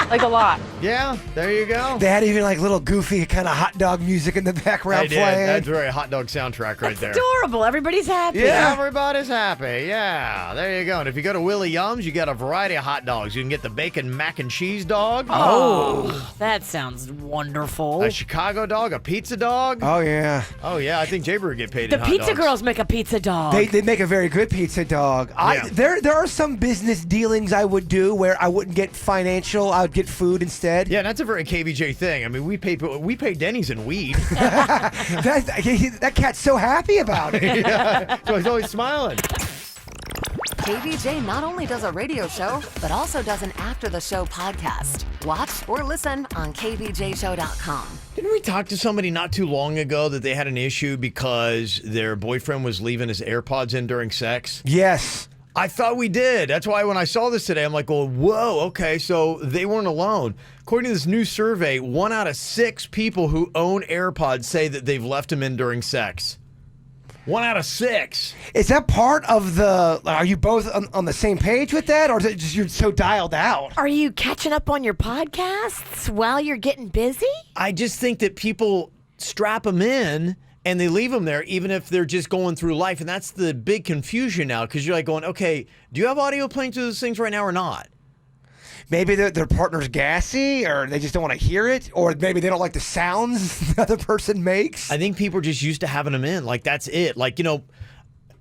S18: like a lot.
S1: Yeah, there you go.
S3: They had even like little goofy kind of hot dog music in the background
S1: They
S3: playing.
S1: did. That's very hot dog soundtrack right there.
S2: Adorable. Everybody's happy.
S1: Yeah, everybody's happy. Yeah, there you go. And if you go to Willie Yum's, you got a variety of hot dogs. You can get the bacon mac and cheese dog.
S2: Oh, that sounds wonderful.
S1: A Chicago dog, a pizza dog.
S3: Oh, yeah.
S1: Oh, yeah. I think Jaybird would get paid
S2: The
S1: in hot
S2: pizza
S1: dogs.
S2: girls make a pizza dog.
S3: They make a very good pizza dog.
S1: Yeah.
S3: There are some business dealings I would do where I wouldn't get financial. I would get food instead.
S1: Yeah, that's a very KVJ thing. I mean, we pay Denny's in weed.
S3: that cat's so happy about it.
S1: Yeah, so he's always smiling.
S5: KVJ not only does a radio show, but also does an after-the-show podcast. Watch or listen on kvjshow.com.
S1: Didn't we talk to somebody not too long ago that they had an issue because their boyfriend was leaving his AirPods in during sex?
S3: Yes.
S1: I thought we did. That's why when I saw this today, I'm like, well, whoa, okay, so they weren't alone. According to this new survey, 1 out of 6 people who own AirPods say that they've left them in during sex. 1 out of 6.
S3: Is that part of the... Are you both on the same page with that, or is it just you're so dialed out?
S2: Are you catching up on your podcasts while you're getting busy?
S1: I just think that people strap them in and they leave them there even if they're just going through life. And that's the big confusion now because you're like going, okay, do you have audio playing through those things right now or not?
S3: Maybe their partner's gassy, or they just don't want to hear it, or maybe they don't like the sounds the other person makes.
S1: I think people are just used to having them in. Like, that's it. Like,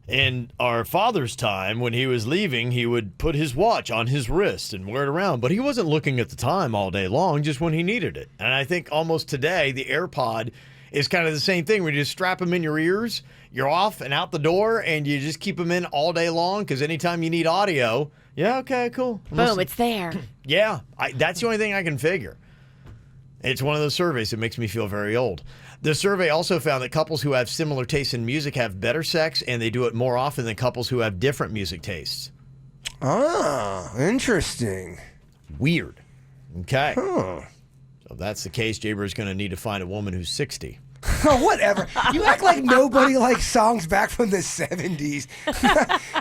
S1: in our father's time, when he was leaving, he would put his watch on his wrist and wear it around. But he wasn't looking at the time all day long, just when he needed it. And I think almost today, the AirPod is kind of the same thing where you just strap them in your ears, you're off and out the door, and you just keep them in all day long because anytime you need audio, yeah, okay, cool.
S2: Boom, it's there.
S1: Yeah, that's the only thing I can figure. It's one of those surveys that makes me feel very old. The survey also found that couples who have similar tastes in music have better sex, and they do it more often than couples who have different music tastes.
S3: Ah, interesting.
S1: Weird. Okay.
S3: Huh.
S1: So if that's the case, Jaber's going to need to find a woman who's 60.
S3: Oh, whatever. You act like nobody likes songs back from the 70s.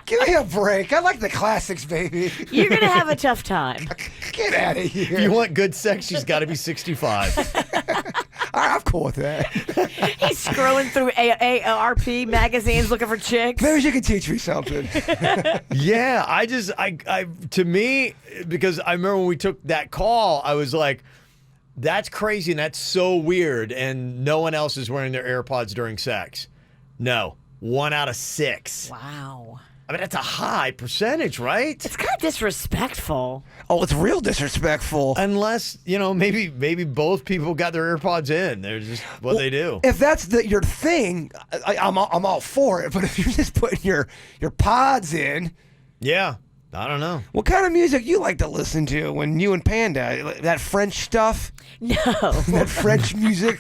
S3: Give me a break. I like the classics, baby.
S2: You're going to have a tough time.
S3: Get out of here.
S1: If you want good sex, she's got to be 65.
S3: I'm cool with that.
S2: He's scrolling through AARP magazines looking for chicks.
S3: Maybe you can teach me something.
S1: Yeah, I to me, because I remember when we took that call, I was like, that's crazy and that's so weird, and no one else is wearing their AirPods during sex. No, 1 out of 6.
S2: Wow.
S1: I mean, that's a high percentage, right?
S2: It's kind of disrespectful.
S3: Oh, it's real disrespectful.
S1: Unless, maybe both people got their AirPods in. They're just what they do.
S3: If that's your thing, I'm all for it. But if you're just putting your pods in.
S1: Yeah. I don't know.
S3: What kind of music you like to listen to when you and Panda? That French stuff?
S2: No.
S3: That French music?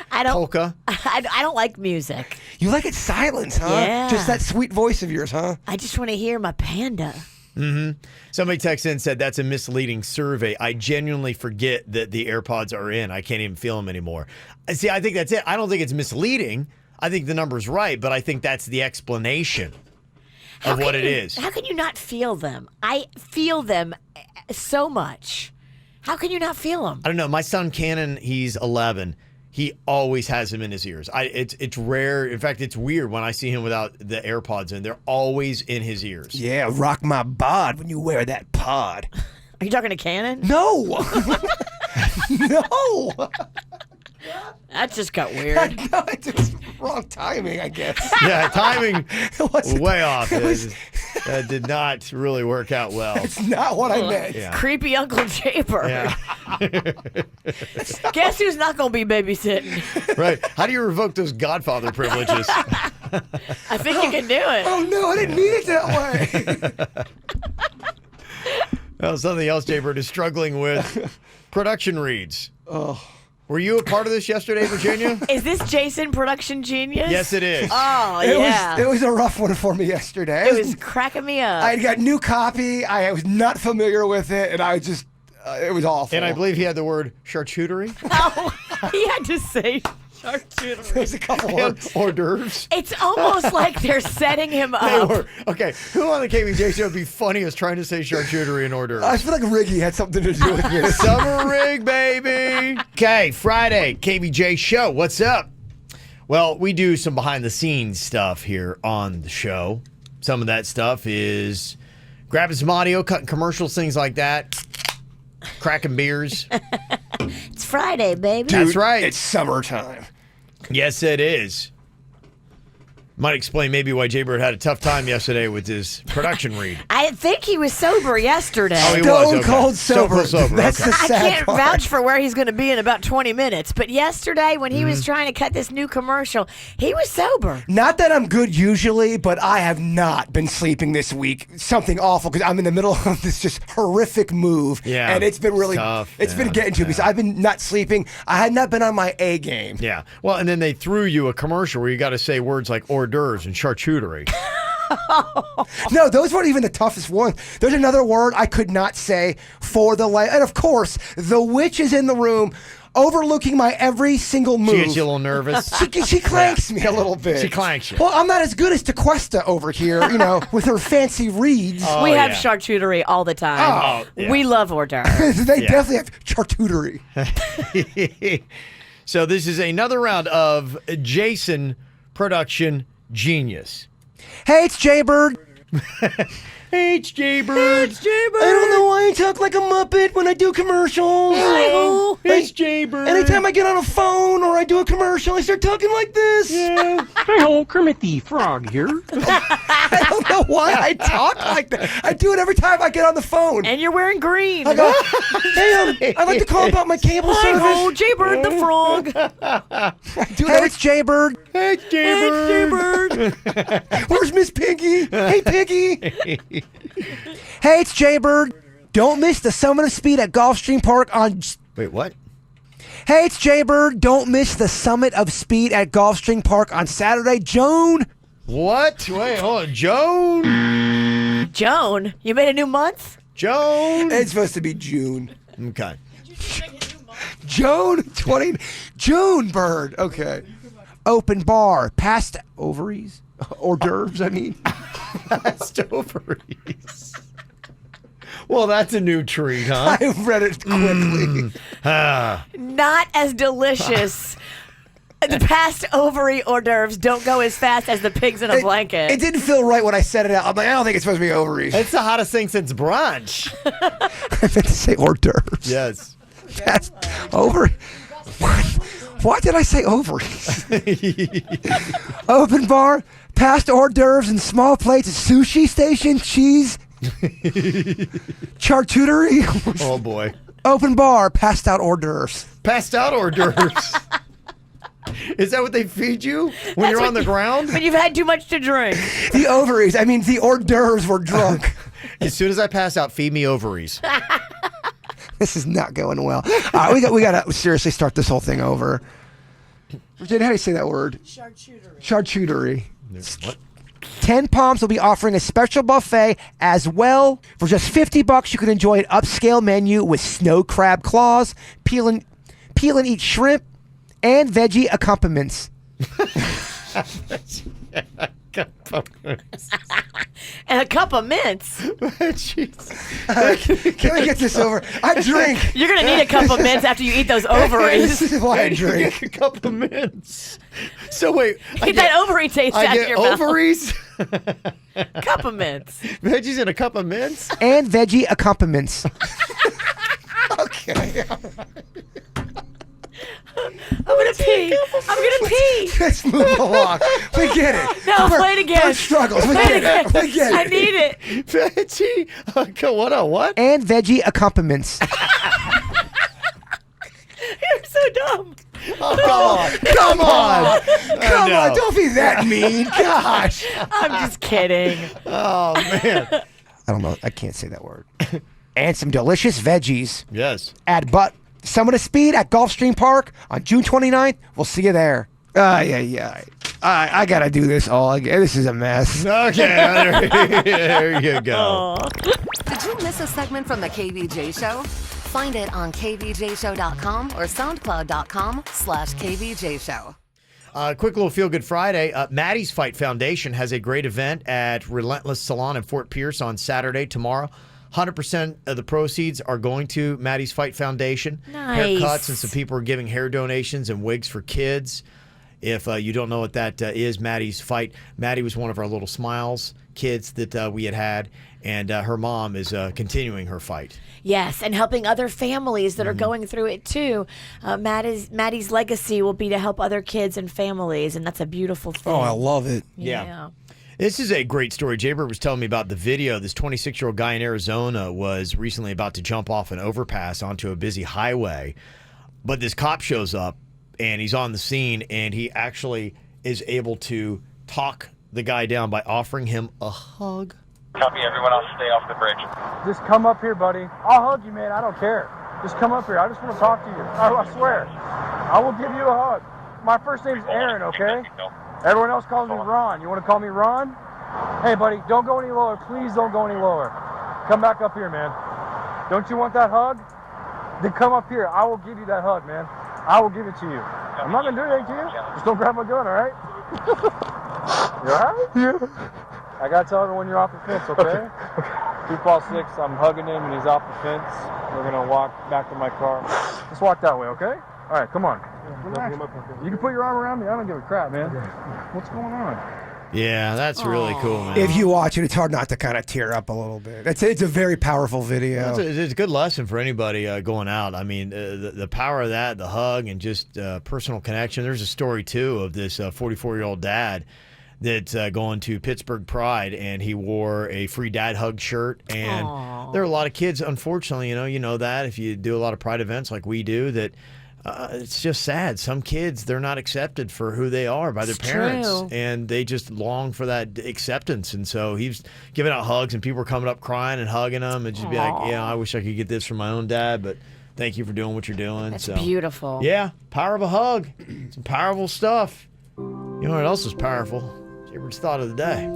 S2: I don't.
S1: Polka?
S2: I don't like music.
S3: You like it silent, huh?
S2: Yeah.
S3: Just that sweet voice of yours, huh?
S2: I just want to hear my Panda.
S1: Mm-hmm. Somebody texted in and said, that's a misleading survey. I genuinely forget that the AirPods are in. I can't even feel them anymore. See, I think that's it. I don't think it's misleading. I think the number's right, but I think that's the explanation of what it is.
S2: How can you not feel them? I feel them so much. How can you not feel them?
S1: I don't know. My son, Cannon, he's 11. He always has them in his ears. It's rare. In fact, it's weird when I see him without the AirPods in. They're always in his ears.
S3: Yeah, rock my bod when you wear that pod.
S2: Are you talking to Cannon?
S3: No. No.
S2: That just got weird.
S3: No, it's just wrong timing, I guess.
S1: Yeah, timing
S3: It wasn't-
S1: way off.
S3: It was
S1: That did not really work out well.
S3: It's not what I meant.
S1: Yeah.
S2: Creepy Uncle Jaybird.
S1: Yeah.
S2: Guess who's not going to be babysitting?
S1: Right. How do you revoke those Godfather privileges?
S2: I think you can do it.
S3: Oh, no, I didn't mean it that way.
S1: Well, something else Jaybird is struggling with. Production reads.
S3: Oh.
S1: Were you a part of this yesterday, Virginia?
S2: Is this Jason Production Genius?
S1: Yes, it is.
S2: Oh,
S3: It
S2: yeah.
S3: was a rough one for me yesterday.
S2: It was cracking me up.
S3: I got new copy. I was not familiar with it, and I just, it was awful.
S1: And I believe he had the word charcuterie.
S2: Oh, he had to say charcuterie.
S3: There's a couple words.
S1: Hors d'oeuvres.
S2: It's almost like they're setting him
S1: They
S2: up.
S1: were. Okay, who on the KVJ show would be funny as trying to say charcuterie and hors d'oeuvres?
S3: I feel like Riggy had something to do with it.
S1: Summer rig, baby. Okay, Friday, KVJ show. What's up? Well, we do some behind the scenes stuff here on the show. Some of that stuff is grabbing some audio, cutting commercials, things like that. Cracking beers.
S2: It's Friday, baby.
S1: That's right.
S3: It's summertime.
S1: Yes, it is. Might explain maybe why Jaybird had a tough time yesterday with his production read.
S2: I think he was sober yesterday.
S1: Oh, he
S3: Stone
S1: was.
S3: cold sober. That's
S1: okay.
S3: the
S2: I
S3: sad
S2: can't
S3: part.
S2: vouch for where he's going to be in about 20 minutes. But yesterday, when he was trying to cut this new commercial, he was sober.
S3: Not that I'm good usually, but I have not been sleeping this week. Something awful because I'm in the middle of this just horrific move.
S1: Yeah,
S3: and it's been really
S1: tough.
S3: It's been getting to me. So I've been not sleeping. I had not been on my A game.
S1: Yeah. Well, and then they threw you a commercial where you got to say words like hors d'oeuvres and charcuterie.
S3: No, those weren't even the toughest ones. There's another word I could not say for the life. And of course, the witch is in the room, overlooking my every single move.
S1: She gets you a little nervous.
S3: She clanks me a little bit.
S1: She clanks you.
S3: Well, I'm not as good as DeQuesta over here, with her fancy reads.
S2: We have charcuterie all the time.
S1: Oh, yeah.
S2: We love hors d'oeuvres.
S3: They definitely have charcuterie.
S1: So this is another round of Jason Production Genius.
S3: Hey, it's Jaybird.
S1: Hey, it's Jaybird.
S3: I don't know why I talk like a Muppet when I do commercials.
S1: It's Jaybird.
S3: Anytime I get on a phone or I do a commercial, I start talking like this.
S1: Yeah.
S8: Hey, ho, Kermit the Frog here.
S3: I don't know why I talk like that. I do it every time I get on the phone.
S2: And you're wearing green.
S3: I go, hey, I'd like to call about my cable service.
S2: Hi-ho, Jaybird the frog.
S3: Hey, it's Jaybird.
S1: Hey, it's Jaybird.
S3: Where's Miss Piggy? Hey, Piggy. Hey, it's Jaybird. Don't miss the Summit of Speed at Gulfstream Park on...
S1: Wait, what?
S3: Hey, it's Jaybird. Don't miss the Summit of Speed at Gulfstream Park on Saturday. Joan.
S1: What? Wait, hold on. Joan?
S2: Joan, you made a new month?
S1: Joan?
S3: It's supposed to be June.
S1: Okay.
S3: Joan 20. June bird. Okay. Open bar. Past ovaries. Hors d'oeuvres, I mean.
S1: Past ovaries. Well, that's a new treat, huh?
S3: I read it quickly.
S2: Not as delicious. The past ovary hors d'oeuvres don't go as fast as the pigs in a blanket.
S3: It didn't feel right when I said it out. I'm like, I don't think it's supposed to be ovaries.
S1: It's the hottest thing since brunch.
S3: I meant to say hors d'oeuvres.
S1: Yes.
S3: That's ovary. Why did I say ovaries? Open bar, past hors d'oeuvres and small plates, sushi station, cheese, charcuterie.
S1: Oh, boy.
S3: Open bar, passed out hors d'oeuvres.
S1: Passed out hors d'oeuvres. Is that what they feed you when you're on the ground?
S2: When you've had too much to drink.
S3: The ovaries, I mean, the hors d'oeuvres were drunk.
S1: As soon as I pass out, feed me ovaries.
S3: This is not going well. All right, we got to seriously start this whole thing over. Virginia, how do you say that word? Charcuterie. Charcuterie.
S1: What?
S3: 10 Palms will be offering a special buffet as well. For just $50, you can enjoy an upscale menu with snow crab claws, peel and eat shrimp, and veggie accompaniments.
S2: And a cup of mints.
S3: Can we get this over? I drink.
S2: You're going to need a cup of mints after you eat those ovaries.
S3: This is why I drink.
S1: A cup of mints. So wait.
S2: Get that ovary taste out of your mouth.
S1: Ovaries?
S2: Cup of mints.
S1: Veggies in a cup of mints?
S3: And veggie accompaniments.
S1: Okay.
S2: I'm gonna pee. I'm gonna pee.
S3: Let's move along. We get it.
S2: No, play it again.
S3: First struggles. We
S2: Play
S3: get it. We get it.
S2: I need it.
S1: Veggie. What?
S3: And veggie accompaniments.
S2: You're so dumb.
S1: Oh,
S3: Come on. Come
S1: know.
S3: on. Don't be that mean. Gosh.
S2: I'm just kidding.
S1: Oh, man.
S3: I don't know. I can't say that word. And some delicious veggies.
S1: Yes.
S3: At Summit of Speed at Gulfstream Park on June 29th. We'll see you there. Yeah. I got to do this all again. This is a mess.
S1: Okay. There you go.
S5: Did you miss a segment from the KVJ Show? Find it on kvjshow.com or soundcloud.com/KVJ Show.
S1: Quick little Feel Good Friday. Maddie's Fight Foundation has a great event at Relentless Salon in Fort Pierce on Saturday, tomorrow. 100% of the proceeds are going to Maddie's Fight Foundation.
S2: Nice.
S1: Haircuts, and some people are giving hair donations and wigs for kids. If you don't know what that is, Maddie's Fight. Maddie was one of our little Smiles kids that we had, and her mom is continuing her fight.
S2: Yes, and helping other families that are going through it too. Maddie's legacy will be to help other kids and families, and that's a beautiful thing.
S3: Oh, I love it.
S2: Yeah.
S1: This is a great story. Jaybird was telling me about the video. This 26-year-old guy in Arizona was recently about to jump off an overpass onto a busy highway, but this cop shows up, and he's on the scene, and he actually is able to talk the guy down by offering him a hug.
S19: Copy, everyone else stay off the bridge.
S20: Just come up here, buddy. I'll hug you, man. I don't care. Just come up here. I just want to talk to you. I swear. I will give you a hug. My first name's Aaron, okay? Everyone else calls me Ron. You want to call me Ron? Hey, buddy, don't go any lower. Please don't go any lower. Come back up here, man. Don't you want that hug? Then come up here. I will give you that hug, man. I will give it to you. I'm not going to do anything to you. Just don't grab my gun, all right? You all right? Yeah. I got to tell everyone you're off the fence, okay? 2-6, I'm hugging him and he's off the fence. We're going to walk back to my car. Let's walk that way, okay? All right, come on. Relax. You can put your arm around me. I don't give a crap, man. What's going on?
S1: Yeah, that's really cool, man.
S3: If you watch it, it's hard not to kind of tear up a little bit. It's a very powerful video.
S1: It's a good lesson for anybody going out. I mean, the power of that, the hug, and just personal connection. There's a story, too, of this 44-year-old dad that's going to Pittsburgh Pride, and he wore a free dad hug shirt. And there are a lot of kids, unfortunately, you know that if you do a lot of Pride events like we do, that it's just sad. Some kids, they're not accepted for who they are by their parents.
S2: True.
S1: And they just long for that acceptance. And so he's giving out hugs, and people were coming up crying and hugging him and just be like, yeah, I wish I could get this from my own dad, but thank you for doing what you're doing.
S2: That's beautiful.
S1: Yeah, power of a hug. Some powerful stuff. You know what else is powerful? Jaybirds Thought of the Day.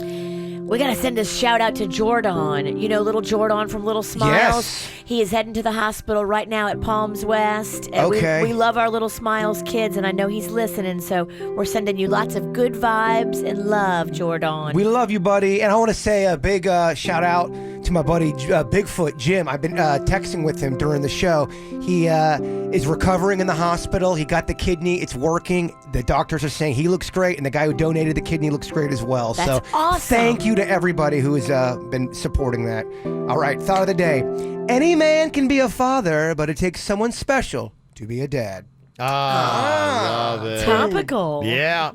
S2: We got to send a shout out to Jordan. You know little Jordan from Little Smiles?
S3: Yes.
S2: He is heading to the hospital right now at Palms West. And
S3: Okay.
S2: we love our Little Smiles kids, and I know he's listening, so we're sending you lots of good vibes and love, Jordan.
S3: We love you, buddy. And I want to say a big shout out to my buddy Bigfoot Jim. I've been texting with him during the show. He is recovering in the hospital. He got the kidney. It's working. The doctors are saying he looks great, and the guy who donated the kidney looks great as well.
S2: That's
S3: so
S2: awesome.
S3: thank you to everybody who has been supporting that. All right, thought of the day. Any man can be a father, but it takes someone special to be a dad.
S1: I love it.
S2: Topical.
S1: Yeah.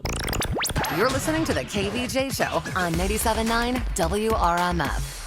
S5: You're listening to the KVJ Show on 97.9 WRMF.